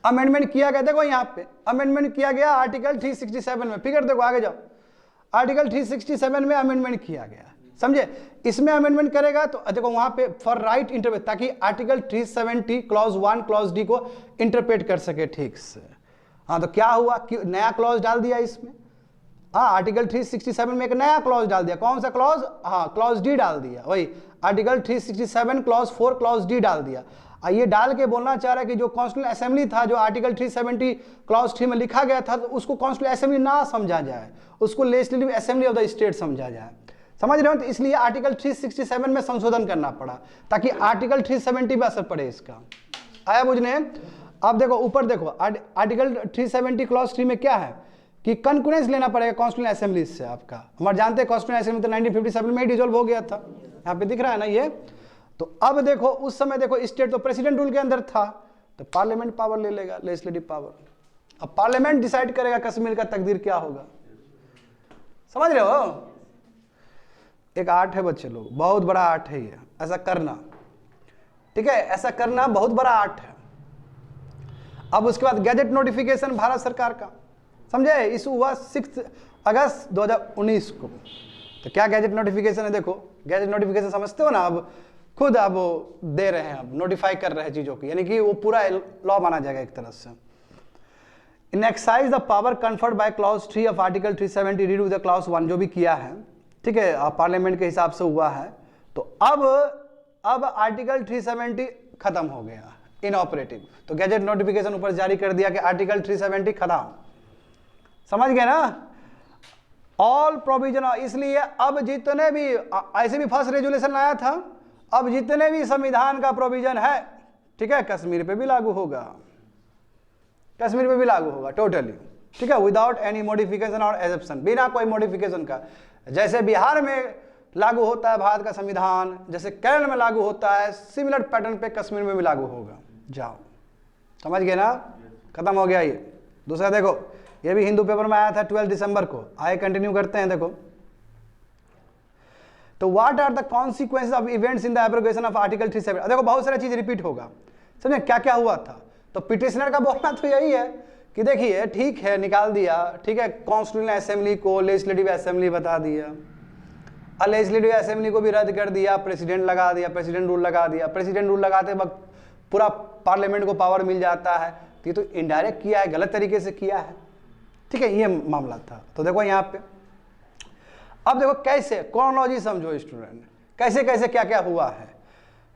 अमेंडमेंट किया गया, देखो यहाँ पे अमेंडमेंट किया गया आर्टिकल 367 में। फिगर देखो आगे जाओ, आर्टिकल 367 में अमेंडमेंट किया गया, समझे। इसमें अमेंडमेंट करेगा तो देखो वहां पे फॉर राइट इंटरप्रेट, ताकि आर्टिकल 370 क्लॉज 1 क्लॉज डी को इंटरप्रेट कर सके ठीक से। हाँ तो क्या हुआ कि नया क्लॉज डाल दिया इसमें। हाँ आर्टिकल 367 में एक नया क्लॉज डाल दिया, कौन सा क्लॉज, हाँ क्लॉज डी डाल दिया, वही आर्टिकल 367 क्लॉज 4 क्लॉज डी डाल दिया। ये डाल के बोलना चाह रहा है कि जो कॉन्स्टिट्यूएंट असेंबली था, जो आर्टिकल 370 क्लॉज 3 में लिखा गया था, तो उसको कॉन्स्टिट्यूएंट असेंबली ना समझा जाए, उसको legislative assembly of the state समझा जाए, समझ रहे हो। तो इसलिए आर्टिकल 367 में संशोधन करना पड़ा ताकि आर्टिकल 370 पे असर पड़े इसका। आया बुझने। अब देखो ऊपर देखो, आर्टिकल 370 क्लॉज 3 में क्या है कि कंकरेंस लेना पड़ेगा कॉन्स्टिट्यूएंट असेंबली से आपका। हमारे जानते हैं कॉन्स्टिट्यूएंट असेंबली तो 1957 में ही डिसॉल्व हो गया था, यहाँ पे दिख रहा है ना ये। तो अब देखो उस समय देखो स्टेट तो प्रेसिडेंट रूल के अंदर था, तो पार्लियामेंट पावर ले लेगा, लेजिस्लेटिव पावर। अब पार्लियामेंट डिसाइड करेगा कश्मीर का तकदीर क्या होगा, समझ रहे हो। एक आर्ट है बच्चे लोग, बहुत बड़ा आर्ट है ये, ऐसा करना, ठीक है, ऐसा करना बहुत बड़ा आर्ट है। अब उसके बाद गैजेट नोटिफिकेशन भारत सरकार का, समझे, इशू हुआ 6 अगस्त 2019 को। तो क्या गैजेट नोटिफिकेशन है, देखो गैजेट नोटिफिकेशन समझते हो ना, अब खुद अब दे रहे हैं, अब नोटिफाई कर रहे हैं चीजों की, यानी कि वो पूरा लॉ माना जाएगा एक तरह से। In exercise the power conferred by clause 3 of article 370 read with the clause 1, जो भी किया है, ठीक है, पार्लियामेंट के हिसाब से हुआ है। तो अब आर्टिकल 370 खत्म हो गया, इनऑपरेटिव। तो गैजेट नोटिफिकेशन ऊपर जारी कर दिया कि आर्टिकल 370 खत्म, समझ गए ना, ऑल प्रोविजन। इसलिए अब जितने भी, ऐसे भी फर्स्ट रेजुलेशन आया था, अब जितने भी संविधान का प्रोविजन है, ठीक है, कश्मीर पे भी लागू होगा, कश्मीर पे भी लागू होगा टोटली, ठीक है, विदाउट एनी मॉडिफिकेशन और एक्सेप्शन, बिना कोई मॉडिफिकेशन का। जैसे बिहार में लागू होता है भारत का संविधान, जैसे केरल में लागू होता है, सिमिलर पैटर्न पे कश्मीर में भी लागू होगा। जाओ, समझ गए ना, खत्म हो गया ये। दूसरा देखो, ये भी हिंदू पेपर में आया था 12 दिसंबर को, आए कंटिन्यू करते हैं। देखो, तो what are the consequences of events in the abrogation of article 370। देखो बहुत सारी चीज रिपीट होगा, समझे क्या क्या हुआ था। तो पिटिशनर का बोलना तो यही है कि देखिए ठीक है, निकाल दिया, ठीक है, कॉन्स्टिट्यूएंट असेंबली को लेजिस्लेटिव असेंबली बता दिया, लेजिस्लेटिव असेंबली को भी रद्द कर दिया, प्रेसिडेंट लगा दिया, प्रेसिडेंट रूल लगा दिया। प्रेसिडेंट रूल लगाते वक्त पूरा पार्लियामेंट को पावर मिल जाता है, ये तो इनडायरेक्ट किया है, गलत तरीके से किया है, ठीक है, ये मामला था। तो देखो यहाँ पे अब देखो कैसे क्रोनोलॉजी समझो स्टूडेंट, कैसे कैसे क्या क्या हुआ है।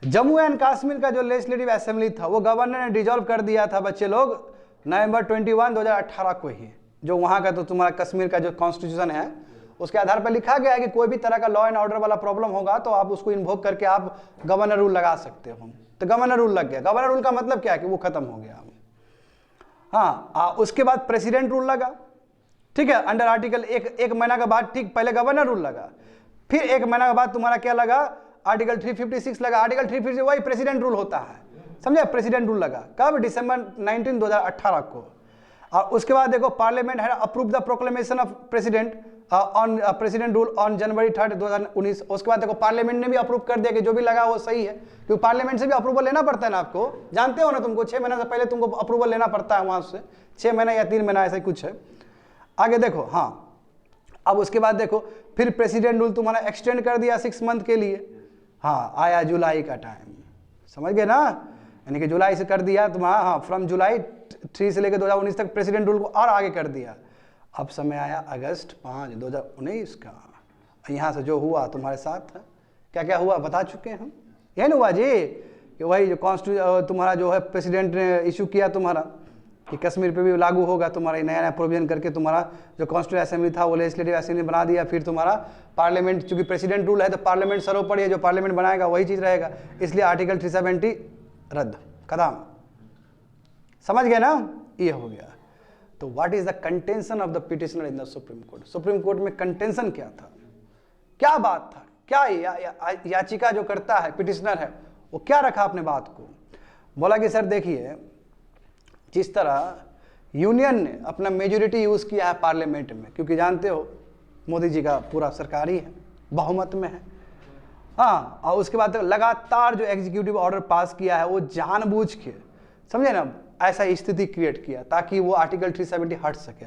जम्मू एंड कश्मीर का जो लेजिस्लेटिव असेंबली था वो गवर्नर ने डिसॉल्व कर दिया था बच्चे लोग नवंबर 21, 2018 को ही। जो वहाँ का तो तुम्हारा कश्मीर का जो कॉन्स्टिट्यूशन है उसके आधार पर लिखा गया है कि कोई भी तरह का लॉ एंड ऑर्डर वाला प्रॉब्लम होगा तो आप उसको इन्वोक करके आप गवर्नर रूल लगा सकते हो। तो गवर्नर रूल लग गया। गवर्नर रूल का मतलब क्या है कि वो खत्म हो गया। हाँ, उसके बाद प्रेसिडेंट रूल लगा, ठीक है, अंडर आर्टिकल एक महीना के बाद, ठीक, पहले गवर्नर रूल लगा, फिर एक महीना के बाद तुम्हारा क्या लगा, आर्टिकल 356 लगा। आर्टिकल 356 वही प्रेसिडेंट रूल होता है, समझे, प्रेसिडेंट रूल लगा कब, दिसंबर 19, 2018 को। और उसके बाद देखो पार्लियामेंट है approve the proclamation of president on president rule on January 3, 2019। उसके बाद देखो पार्लियामेंट ने भी अप्रूव कर दिया कि जो भी लगा वो सही है, क्योंकि पार्लियामेंट से भी अप्रूवल लेना पड़ता है ना, आपको जानते हो ना, तुमको 6 महीने से पहले तुमको अप्रूवल लेना पड़ता है वहां से, 6 महीना या 3 महीना ऐसा ही कुछ है। आगे देखो, हाँ, अब उसके बाद देखो फिर प्रेसिडेंट रूल तुम्हारा एक्सटेंड कर दिया 6 मंथ के लिए। हाँ, आया जुलाई का टाइम, समझ गए ना, यानी कि जुलाई से कर दिया तुम्हारा, हाँ, फ्रॉम जुलाई 3 से लेकर 2019 तक प्रेसिडेंट रूल को और आगे कर दिया। अब समय आया अगस्त 5, 2019 का। यहाँ से जो हुआ तुम्हारे साथ है, क्या क्या हुआ बता चुके हैं हम, यही ना हुआ जी, कि वही जो कॉन्स्टिट्यूशन तुम्हारा जो है प्रेसिडेंट ने इशू किया तुम्हारा कि कश्मीर पे भी लागू होगा, तुम्हारा नया नया प्रोविजन करके तुम्हारा जो कॉन्स्टिट्यूएंट असेंबली था वो लेजिस्लेटिव असेंबली बना दिया। फिर तुम्हारा पार्लियामेंट, चूंकि प्रेसिडेंट रूल है तो पार्लियामेंट सर्वोपरि है, जो पार्लियामेंट बनाएगा वही चीज़ रहेगा, इसलिए आर्टिकल 370 रद्द, खत्म, समझ गए ना, ये हो गया। तो what is the contention of the petitioner in the supreme court. Supreme court में कंटेंशन क्या था, क्या बात था, क्या याचिका जो करता है पिटिशनर है वो क्या रखा अपने बात को। बोला कि सर देखिए, जिस तरह यूनियन ने अपना मेजोरिटी यूज किया है पार्लियामेंट में, क्योंकि जानते हो मोदी जी का पूरा सरकारी है, बहुमत में है, हाँ, और उसके बाद लगातार जो एग्जीक्यूटिव ऑर्डर पास किया है वो जानबूझ के, समझे ना, ऐसा स्थिति क्रिएट किया ताकि वो आर्टिकल 370 हट सके।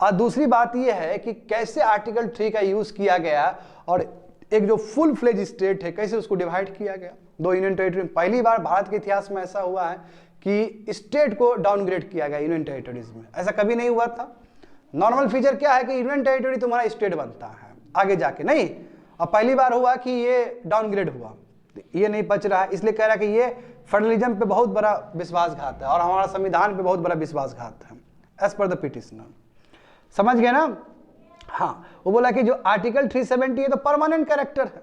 और दूसरी बात यह है कि कैसे आर्टिकल 3 का यूज किया गया और एक जो फुल फ्लेज स्टेट है कैसे उसको डिवाइड किया गया दो यूनियन टेरिटरी में। पहली बार भारत के इतिहास में ऐसा हुआ है कि स्टेट को डाउनग्रेड किया गया यूनियन टेरिटरीज में, ऐसा कभी नहीं हुआ था। नॉर्मल फीचर क्या है कि यूनियन टेरिटरी तुम्हारा स्टेट बनता है आगे जाके, नहीं, अब पहली बार हुआ कि ये डाउनग्रेड हुआ, ये नहीं बच रहा है, इसलिए कह रहा है कि ये फेडरलिज्म पे बहुत बड़ा विश्वासघात है और हमारा संविधान पे बहुत बड़ा विश्वासघात है एज पर द पिटिशनर, समझ गए ना। हाँ, वो बोला कि जो आर्टिकल 370 है तो परमानेंट कैरेक्टर है,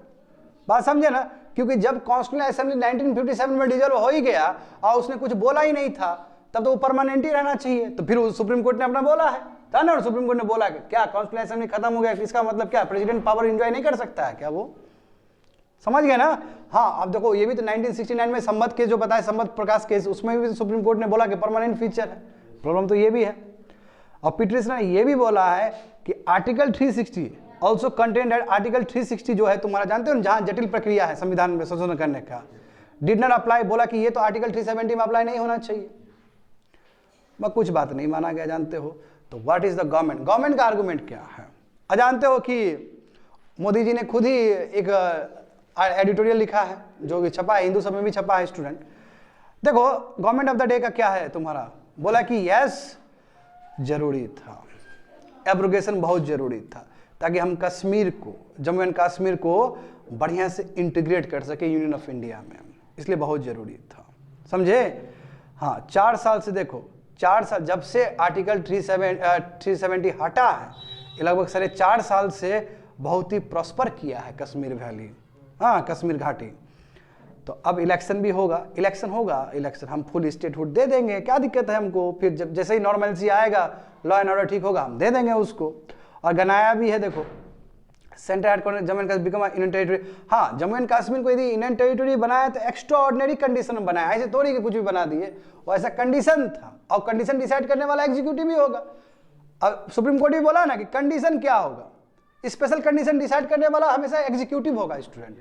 बात समझे ना, क्योंकि जब कॉन्स्टिट्यूएंट असेंबली 1957 में डिसॉल्व हो ही गया और उसने कुछ बोला ही नहीं था, तब तो वो परमानेंट ही रहना चाहिए। तो फिर सुप्रीम कोर्ट ने अपना बोला है था ना, सुप्रीम कोर्ट ने बोला कि क्या कॉन्स्टिट्यूशनल असेंबली खत्म हो गया, इसका मतलब क्या प्रेसिडेंट पावर एंजॉय नहीं कर सकता है क्या? वो समझ गए ना? हाँ, अब देखो ये भी तो 1969 में संमत केस जो बताया, संमत प्रकाश केस, उसमें भी सुप्रीम कोर्ट ने बोला कि परमानेंट फीचर है। प्रॉब्लम तो ये भी है। और पीटरसन ने ये भी बोला है कि article 360 also content eight article 360 जो है तुम्हारा, जानते हो ना, जहां जटिल प्रक्रिया है संविधान में संशोधन करने का, डिड नॉट अप्लाई, बोला कि ये तो आर्टिकल 370 में अप्लाई नहीं होना चाहिए। मगर कुछ बात नहीं माना गया, जानते हो। तो व्हाट इज द गवर्नमेंट का आर्गुमेंट क्या है? जानते हो कि मोदी जी ने खुद ही एक एडिटोरियल लिखा है जो कि छपा है, हिंदू सब में भी छपा है, स्टूडेंट देखो। गवर्नमेंट ऑफ द डे का क्या है तुम्हारा? बोला कि यस जरूरी था, एब्रोगेशन बहुत जरूरी था, ताकि हम कश्मीर को, जम्मू एंड कश्मीर को बढ़िया से इंटीग्रेट कर सके यूनियन ऑफ इंडिया में, इसलिए बहुत जरूरी था, समझे? हाँ, 4 साल से देखो, 4 साल जब से आर्टिकल 370 हटा है, ये लगभग 4.5 साल से बहुत ही प्रॉस्पर किया है कश्मीर वैली, हाँ, कश्मीर घाटी। तो अब इलेक्शन भी होगा, इलेक्शन हम फुल स्टेटहुड दे देंगे, क्या दिक्कत है हमको? फिर जब जैसे ही नॉर्मलसी आएगा, लॉ एंड ऑर्डर ठीक होगा, हम दे देंगे उसको। और गनाया भी है, देखो, centre headquarter Jammu and Kashmir become Indian territory. हाँ, जम्मू एंड कश्मीर को यदि इंडियन टेरिटरी बनाया तो एक्स्ट्रा ऑर्डिनरी कंडीशन में बनाया, ऐसे थोड़ी कि कुछ भी बना दिए, वो ऐसा कंडीशन था, और कंडीशन डिसाइड करने वाला एग्जीक्यूटिव ही होगा। अब सुप्रीम कोर्ट भी बोला ना कि कंडीशन क्या होगा, स्पेशल कंडीशन डिसाइड करने वाला हमेशा एग्जीक्यूटिव होगा, स्टूडेंट,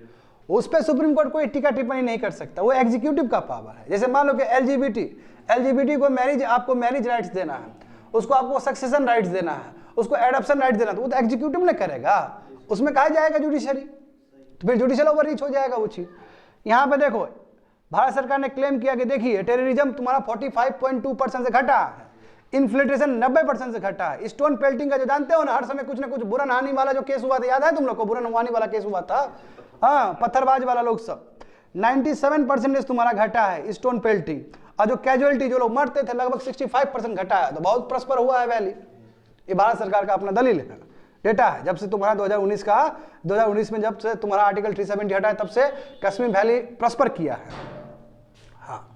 उस पर सुप्रीम कोर्ट कोई टीका टिप्पणी नहीं कर सकता, वो एग्जीक्यूटिव का पावर है। जैसे मान लो कि एलजीबीटी को मैरिज, आपको मैरिज राइट्स देना है, उसको आपको सक्सेशन राइट्स देना है, उसको एडॉप्शन राइट्स देना, तो वो तो एग्जीक्यूटिव ने करेगा, उसमें कहा जाएगा जुडिशरी, तो फिर जुडिशियल ओवर रीच हो जाएगा वो चीज। यहाँ पे देखो, भारत सरकार ने क्लेम किया कि देखिए टेररिज्म तुम्हारा 45.2% से घटा है, इन्फ्लेटेशन 90% से घटा है, स्टोन पेल्टिंग का जो जानते हो ना, हर समय कुछ ना कुछ बुरा नहानी वाला जो केस हुआ था, याद है तुम लोग को? बुरा नहानी वाला केस हुआ था, हाँ, पत्थरबाज वाला लोग सब, 97% तुम्हारा घटा है स्टोन पेल्टिंग, और जो कैजुअलिटी जो लोग मरते थे लगभग 65% घटा है। तो बहुत प्रॉस्पर हुआ है वैली, ये भारत सरकार का अपना दलील है, डेटा है। जब से तुम्हारा 2019 में जब से तुम्हारा आर्टिकल 370 हटा है, तब से कश्मीर वैली प्रॉस्पर किया है। हाँ,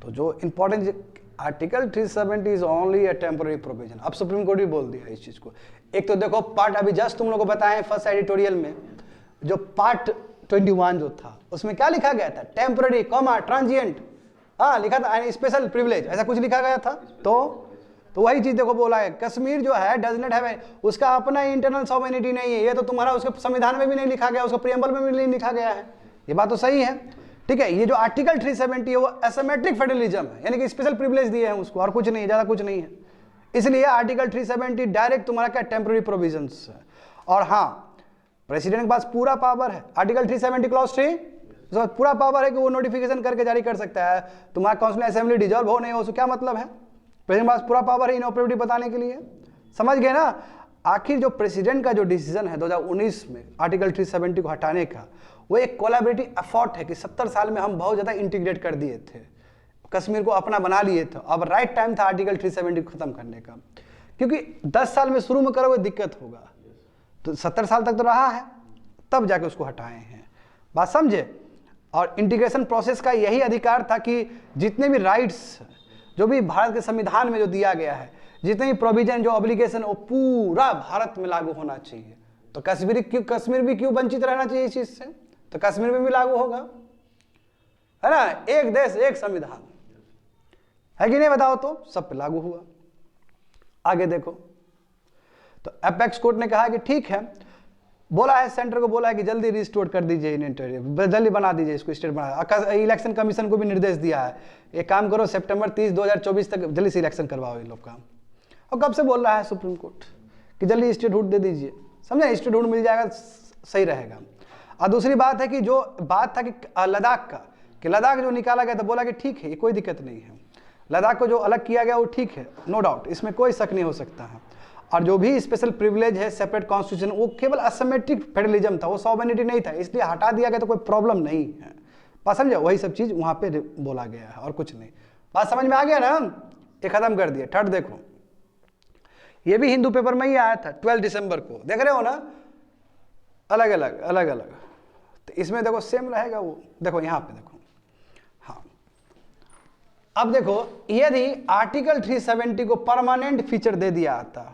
तो जो important article 370 is only a temporary provision. अब सुप्रीम कोर्ट भी बोल दिया इस चीज को। एक तो देखो पार्ट अभी जस्ट तुम लोग को बताएं फर्स्ट एडिटोरियल में, जो पार्ट 21 जो था उसमें क्या लिखा गया था? टेम्पोररी कॉमा ट्रांजिएंट, हाँ लिखा था, स्पेशल प्रिविलेज, ऐसा कुछ लिखा गया था। तो वही चीज देखो बोला है, कश्मीर जो है डज नॉट हैव, उसका अपना इंटरनल सॉवरेनिटी नहीं है, ये तो तुम्हारा उसके संविधान में भी नहीं लिखा गया, उसके प्रीएम्बल में भी नहीं लिखा गया है, ये बात तो सही है, ठीक है। ये जो आर्टिकल 370 है वो एसिमेट्रिक फेडरलिज्म है, यानी कि स्पेशल प्रिविलेज दिए हैं उसको, और कुछ नहीं, ज्यादा कुछ नहीं है। इसलिए आर्टिकल 370 डायरेक्ट तुम्हारा क्या टेम्पोररी प्रोविजंस है। और हाँ, प्रेसिडेंट के पास पूरा पावर है, आर्टिकल 370 क्लॉज 3 पूरा पावर है कि वो नोटिफिकेशन करके जारी कर सकता है। तुम्हारा कॉन्स्टिट्यूशनल असेंबली डिजॉल्व हो नहीं हो, उसको क्या मतलब है? प्रेसिडेंट के पास पूरा पावर है इनऑपरेटिविटी बताने के लिए, समझ गए ना। आखिर जो प्रेसिडेंट का जो डिसीजन है 2019 में आर्टिकल 370 को हटाने का, वो एक कोलैबोरेटिव एफर्ट है कि 70 साल में हम बहुत ज़्यादा इंटीग्रेट कर दिए थे, कश्मीर को अपना बना लिए थे, अब राइट टाइम था आर्टिकल 370 को खत्म करने का, क्योंकि 10 साल में शुरू में करोगे दिक्कत होगा, तो 70 साल तक तो रहा है, तब जाके उसको हटाए हैं, बात समझे। और इंटीग्रेशन प्रोसेस का यही अधिकार था कि जितने भी राइट्स जो भी भारत के संविधान में जो दिया गया है, जितने भी प्रोविजन जो ऑब्लिगेशन, वो पूरा भारत में लागू होना चाहिए। तो कश्मीर भी क्यों वंचित रहना चाहिए इस चीज से? तो कश्मीर में भी लागू होगा, है ना। एक देश एक संविधान है कि नहीं, बताओ तो, सब पे लागू हुआ। आगे देखो, तो एपेक्स कोर्ट ने कहा कि ठीक है, बोला है सेंटर को, बोला है कि जल्दी रिस्टोर कर दीजिए यूनियन टेरिटरी, जल्दी बना दीजिए इसको, स्टेट बना। इलेक्शन कमीशन को भी निर्देश दिया है, एक काम करो सितंबर 30, 2024 तक जल्दी से इलेक्शन करवाओ ये लोग का। और कब से बोल रहा है सुप्रीम कोर्ट कि जल्दी स्टेटहुड दे दीजिए, समझे, स्टेटहुड मिल जाएगा, सही रहेगा। और दूसरी बात है कि जो बात था कि लद्दाख का, कि लद्दाख जो निकाला गया था, बोला कि ठीक है, ये कोई दिक्कत नहीं है, लद्दाख को जो अलग किया गया वो ठीक है, नो डाउट, इसमें कोई शक नहीं हो सकता है। और जो भी स्पेशल प्रिविलेज है, सेपरेट कॉन्स्टिट्यूशन, वो केवल असिमेट्रिक फेडरलिज्म था, वो सॉवरेनिटी नहीं था, इसलिए हटा दिया गया, तो कोई प्रॉब्लम नहीं है, बात समझे। वही सब चीज वहां पे बोला गया है और कुछ नहीं। बात समझ में आ गया ना, ये खत्म कर दिया। थर्ड देखो, ये भी हिंदू पेपर में ही आया था 12 दिसंबर को, देख रहे हो ना, अलग अलग। तो इसमें देखो सेम रहेगा वो, देखो यहाँ पे देखो, हाँ। अब देखो, यदि आर्टिकल 370 को परमानेंट फीचर दे दिया आता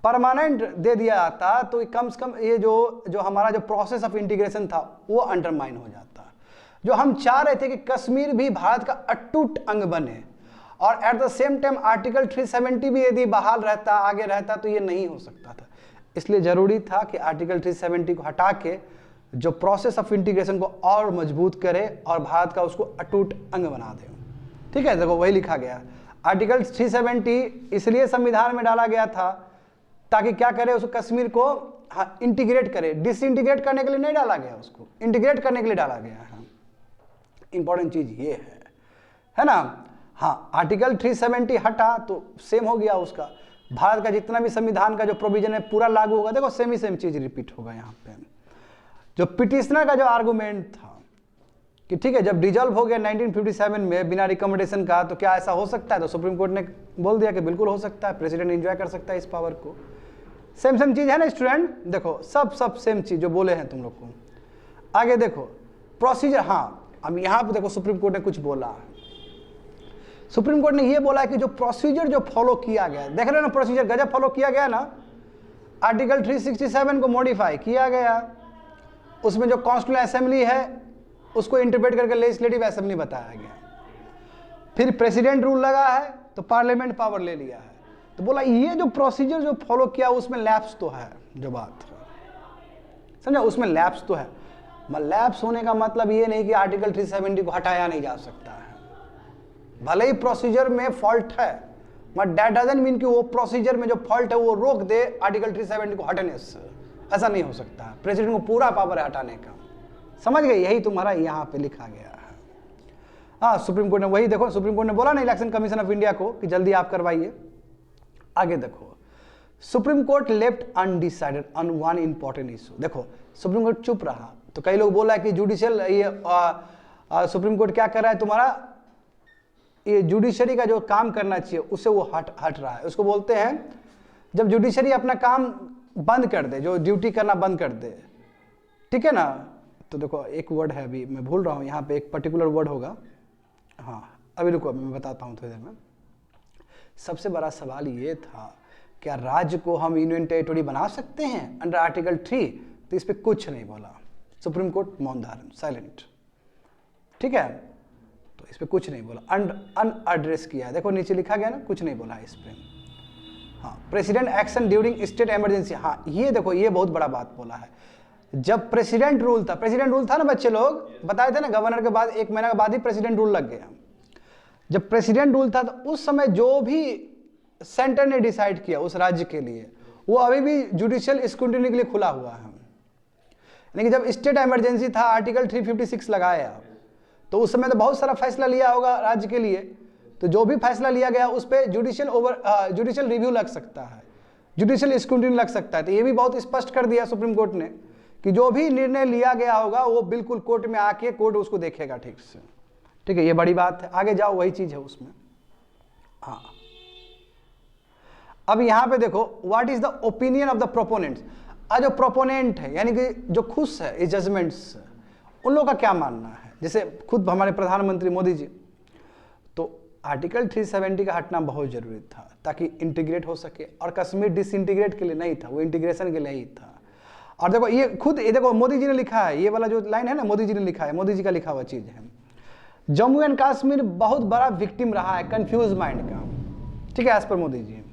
परमानेंट दे दिया जाता तो कम से कम ये जो हमारा जो प्रोसेस ऑफ इंटीग्रेशन था वो अंडरमाइन हो जाता। जो हम चाह रहे थे कि कश्मीर भी भारत का अटूट अंग बने, और at the same time article 370 भी यदि बहाल रहता, आगे रहता, तो ये नहीं हो सकता था। इसलिए जरूरी था कि आर्टिकल 370 को हटा के जो प्रोसेस ऑफ इंटीग्रेशन को और मजबूत करे और भारत का उसको अटूट अंग बना दे। ठीक है, देखो वही लिखा गया। आर्टिकल 370 इसलिए संविधान में डाला गया था ताकि क्या करे, उसको कश्मीर को इंटीग्रेट करे। डिसइंटीग्रेट करने के लिए नहीं डाला गया, उसको इंटीग्रेट करने के लिए डाला गया है। इंपॉर्टेंट चीज ये है ना। हाँ, आर्टिकल 370 हटा तो सेम हो गया उसका, भारत का जितना भी संविधान का जो प्रोविजन है पूरा लागू होगा। देखो सेम चीज रिपीट होगा यहाँ पे। जो पिटिशनर का जो आर्गुमेंट था कि ठीक है, जब डिजॉल्व हो गया 1957 में बिना रिकमेंडेशन का, तो क्या ऐसा हो सकता है? तो सुप्रीम कोर्ट ने बोल दिया कि बिल्कुल हो सकता है, प्रेसिडेंट एंजॉय कर सकता है इस पावर को। सेम चीज है ना स्टूडेंट, देखो सब सेम चीज जो बोले हैं तुम लोग को। आगे देखो प्रोसीजर। हाँ, अब यहाँ पे देखो सुप्रीम कोर्ट ने कुछ बोला। सुप्रीम कोर्ट ने ये बोला है कि जो प्रोसीजर जो फॉलो किया गया, देख रहे हो ना, प्रोसीजर गजब फॉलो किया गया ना। आर्टिकल 367 को मॉडिफाई किया गया, उसमें जो कॉन्स्टिट्यूशनल असेंबली है उसको इंटरप्रेट करके लेजिस्लेटिव असेंबली बताया गया। फिर प्रेसिडेंट रूल लगा है तो पार्लियामेंट पावर ले लिया है। तो बोला ये जो प्रोसीजर जो फॉलो किया उसमें लैप्स तो है, जो बात समझा, उसमें लैप्स तो है। लैप्स होने का मतलब ये नहीं कि आर्टिकल 370 को हटाया नहीं जा सकता है। भले ही प्रोसीजर में फॉल्ट है, बट दैट डजंट मीन कि वो प्रोसीजर में जो फॉल्ट है वो रोक दे आर्टिकल 370 को हटने से। ऐसा नहीं हो सकता। प्रेसिडेंट को पूरा पावर है हटाने का। समझ गए? यही तुम्हारा यहाँ पे लिखा गया है। हाँ, सुप्रीम कोर्ट ने वही देखो, सुप्रीम कोर्ट ने बोला ना इलेक्शन कमीशन ऑफ इंडिया को कि जल्दी आप करवाइए। आगे देखो, supreme court left undecided on one important issue. देखो सुप्रीम कोर्ट चुप रहा, तो कई लोग बोला कि जुडिशियल ये सुप्रीम कोर्ट क्या कर रहा है, तुम्हारा ये जुडिशरी का जो काम करना चाहिए उससे वो हट रहा है। उसको बोलते हैं जब जुडिशरी अपना काम बंद कर दे, जो ड्यूटी करना बंद कर दे, ठीक है ना। तो देखो एक वर्ड है, अभी मैं भूल रहा हूँ, यहाँ पे एक पर्टिकुलर वर्ड होगा। हाँ अभी रुको, मैं बताता हूँ थोड़ी देर में। सबसे बड़ा सवाल ये था, क्या राज्य को हम यूनियन टेरिटोरी बना सकते हैं अंडर आर्टिकल 3? तो इस पर कुछ नहीं बोला सुप्रीम कोर्ट, मौन धारण, साइलेंट। ठीक है, तो इस पर कुछ नहीं बोला, अनएड्रेस किया। देखो नीचे लिखा गया ना, कुछ नहीं बोला इस पर। हाँ, president action during state emergency. हाँ ये देखो, ये बहुत बड़ा बात बोला है। जब प्रेसिडेंट रूल था ना बच्चे लोग, बताए थे ना, गवर्नर के बाद 1 महीना के बाद ही प्रेसिडेंट रूल लग गया। जब प्रेसिडेंट रूल था तो उस समय जो भी सेंटर ने डिसाइड किया उस राज्य के लिए, वो अभी भी जुडिशियल स्क्रूटिनी के लिए खुला हुआ है। यानी कि जब स्टेट इमरजेंसी था, आर्टिकल 356 लगाया, तो उस समय तो बहुत सारा फैसला लिया होगा राज्य के लिए। तो जो भी फैसला लिया गया उस पर जुडिशियल रिव्यू लग सकता है, जुडिशियल स्क्रूटिनी लग सकता है। तो ये भी बहुत स्पष्ट कर दिया सुप्रीम कोर्ट ने कि जो भी निर्णय लिया गया होगा वो बिल्कुल कोर्ट में आके कोर्ट उसको देखेगा ठीक से। ठीक है, ये बड़ी बात है। आगे जाओ, वही चीज है उसमें। हाँ, अब यहां पे देखो, what is the opinion of the proponents. जो प्रोपोनेंट है यानी कि जो खुश है इस जजमेंट से, उन लोगों का क्या मानना है। जैसे खुद हमारे प्रधानमंत्री मोदी जी, तो आर्टिकल 370 का हटना बहुत जरूरी था ताकि इंटीग्रेट हो सके, और कश्मीर डिसइंटीग्रेट के लिए नहीं था, वो इंटीग्रेशन के लिए ही था। और देखो ये खुद, ये देखो मोदी जी ने लिखा है, ये वाला जो लाइन है ना, मोदी जी ने लिखा है, मोदी जी का लिखा हुआ चीज है। जम्मू एंड कश्मीर बहुत बड़ा विक्टिम रहा है कंफ्यूज माइंड का। ठीक है, एज पर मोदी जी।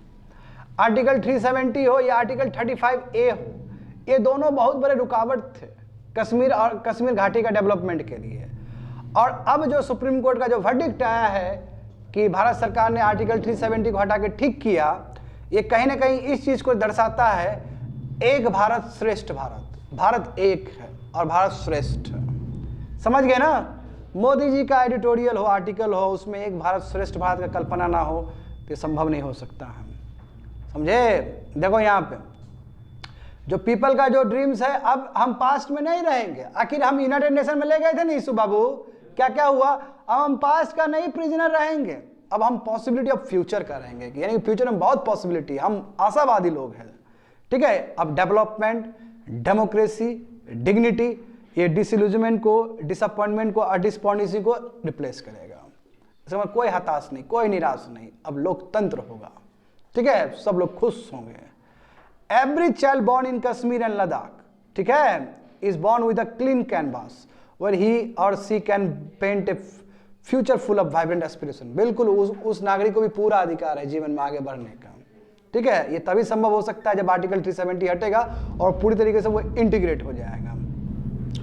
आर्टिकल 370 हो या आर्टिकल 35A हो, ये दोनों बहुत बड़े रुकावट थे कश्मीर और कश्मीर घाटी का डेवलपमेंट के लिए। और अब जो सुप्रीम कोर्ट का जो वर्डिक्ट आया है कि भारत सरकार ने आर्टिकल 370 को हटा के ठीक किया, ये कहीं ना कहीं इस चीज को दर्शाता है, एक भारत श्रेष्ठ भारत, भारत एक है और भारत श्रेष्ठ। समझ गए ना, मोदी जी का एडिटोरियल हो, आर्टिकल हो, उसमें एक भारत श्रेष्ठ भारत का कल्पना ना हो तो ये संभव नहीं हो सकता है। समझे? देखो यहाँ पे जो पीपल का जो ड्रीम्स है, अब हम पास्ट में नहीं रहेंगे। आखिर हम यूनाइटेड नेशन में ले गए थे ना ईसु बाबू, क्या क्या हुआ? अब हम पास्ट का नहीं प्रिजनर रहेंगे, अब हम पॉसिबिलिटी ऑफ फ्यूचर का रहेंगे। यानी फ्यूचर में बहुत पॉसिबिलिटी, हम आशावादी लोग हैं। ठीक है, अब डेवलपमेंट, डेमोक्रेसी, डिग्निटी, ये डिसइल्यूजमेंट को, डिसअपॉइंटमेंट को और डिस्पॉन्डेंसी को रिप्लेस करेगा। इसमें कोई हताश नहीं, कोई निराश नहीं, अब लोकतंत्र होगा। ठीक है, सब लोग खुश होंगे। Every child born in Kashmir and Ladakh, ठीक है, is born with a clean canvas where he or she can paint a future full of vibrant aspiration. बिल्कुल उस नागरिक को भी पूरा अधिकार है जीवन में आगे बढ़ने का, ठीक है। ये तभी संभव हो सकता है जब आर्टिकल 370 हटेगा और पूरी तरीके से वो इंटीग्रेट हो जाएगा।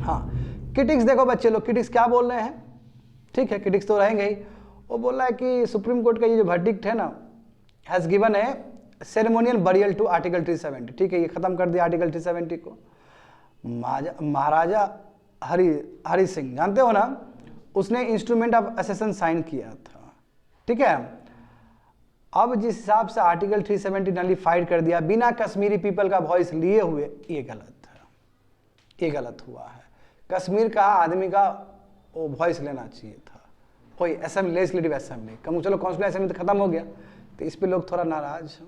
हाँ, क्रिटिक्स देखो बच्चे लोग, क्रिटिक्स क्या बोल रहे हैं, ठीक है, क्रिटिक्स तो रहेंगे ही। वो बोल रहा है कि सुप्रीम कोर्ट का ये जो वर्डिक्ट है ना, has given a ceremonial burial to article 370, ठीक है, ये खत्म कर दिया आर्टिकल 370 को। महाराजा हरि सिंह जानते हो ना, उसने इंस्ट्रूमेंट ऑफ असेसन साइन किया था, ठीक है। अब जिस हिसाब से आर्टिकल 370 नलिफाइड कर दिया बिना कश्मीरी पीपल का वॉइस लिए हुए, ये गलत है, ये गलत हुआ है। कश्मीर का आदमी का वो वॉइस लेना चाहिए था, कोई असेंबली, लेजिस्लेटिव असेंबली, कम चलो कॉन्स्टिट्यूशन असेंबली तो खत्म हो गया, तो इस पे लोग थोड़ा नाराज हैं,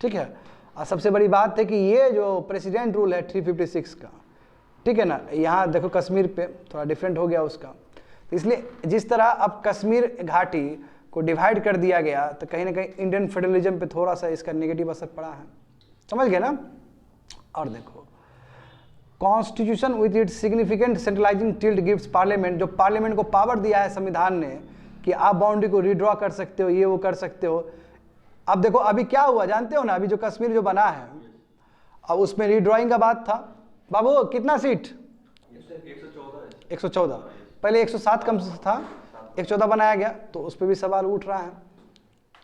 ठीक है। और सबसे बड़ी बात है कि ये जो प्रेसिडेंट रूल है 356 का, ठीक है ना, यहाँ देखो कश्मीर पे थोड़ा डिफरेंट हो गया उसका, इसलिए जिस तरह अब कश्मीर घाटी को डिवाइड कर दिया गया तो कहीं ना कहीं इंडियन फेडरलिज्म पे थोड़ा सा इसका नेगेटिव असर पड़ा है, समझ गए ना। और देखो constitution with its significant centralising tilt gives parliament, जो पार्लियामेंट को पावर दिया है संविधान ने कि आप बाउंड्री को रिड्रॉ कर सकते हो, ये वो कर सकते हो। अब देखो अभी क्या हुआ जानते हो ना, अभी जो कश्मीर जो बना है अब उसमें रिड्रॉइंग का बात था, बाबू कितना सीट 114, पहले 107 कम था, 114 बनाया गया, तो उस पर भी सवाल उठ रहा है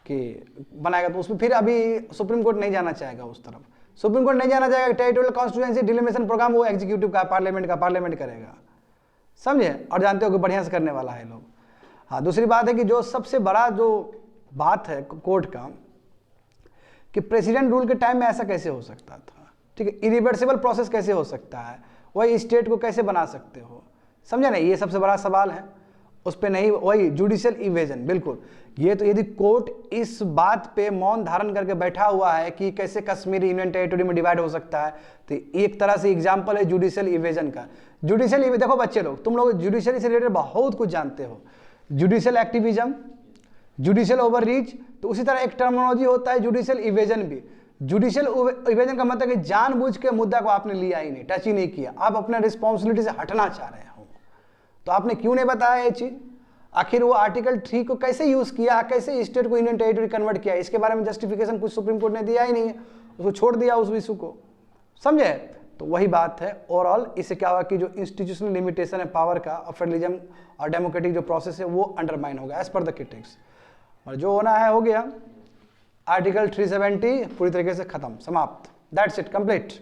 कि बनाएगा तो उसमें फिर अभी सुप्रीम कोर्ट नहीं जाना चाहेगा उस तरफ, सुप्रीम कोर्ट नहीं जाना चाहेगा। टेरिटोरियल कॉन्स्टिट्यूएंसी डिलिमिटेशन प्रोग्राम वो एग्जीक्यूटिव का, पार्लियामेंट करेगा, समझे, और जानते हो कि बढ़िया से करने वाला है लोग। हाँ, दूसरी बात है कि जो सबसे बड़ा जो बात है कोर्ट का कि प्रेसिडेंट रूल के टाइम में ऐसा कैसे हो सकता था, ठीक है, इरिवर्सिबल प्रोसेस कैसे हो सकता है, वही स्टेट को कैसे बना सकते हो, समझे ना, ये सबसे बड़ा सवाल है, उस पर नहीं, वही जुडिशियल इवेजन, बिल्कुल। ये तो यदि कोर्ट इस बात पे मौन धारण करके बैठा हुआ है कि कैसे कश्मीर यूनियन टेरिटरी में डिवाइड हो सकता है, तो एक तरह से एग्जांपल है जुडिशियल इवेजन का। जुडिशियल, देखो बच्चे लोग, तुम लोग जुडिशियली से रिलेटेड बहुत कुछ जानते हो, जुडिशियल एक्टिविज्म, जुडिशियल ओवररीच, तो उसी तरह एक टर्मिनोलॉजी होता है जुडिशियल इवेजन भी। जुडिशियल इवेजन का मतलब कि जानबूझ के मुद्दा को आपने लिया ही नहीं, टच ही नहीं किया, आप अपने रिस्पॉन्सिबिलिटी से हटना चाह रहे हो, तो आपने क्यों नहीं बताया ये चीज, आखिर वो आर्टिकल 3 को कैसे यूज किया, कैसे स्टेट को यूनियन टेरिटरी कन्वर्ट किया, इसके बारे में जस्टिफिकेशन कुछ सुप्रीम कोर्ट ने दिया ही नहीं है, उसको छोड़ दिया उस इशू को, समझे। तो वही बात है, ओवरऑल इससे क्या हुआ कि जो इंस्टीट्यूशनल लिमिटेशन है पावर का और फेडरलिज्म और डेमोक्रेटिक जो प्रोसेस है वो अंडरमाइन होगा एज पर द क्रिटिक्स, और जो होना है हो गया। आर्टिकल 370 पूरी तरीके से खत्म, समाप्त, दैट्स इट, कंप्लीट।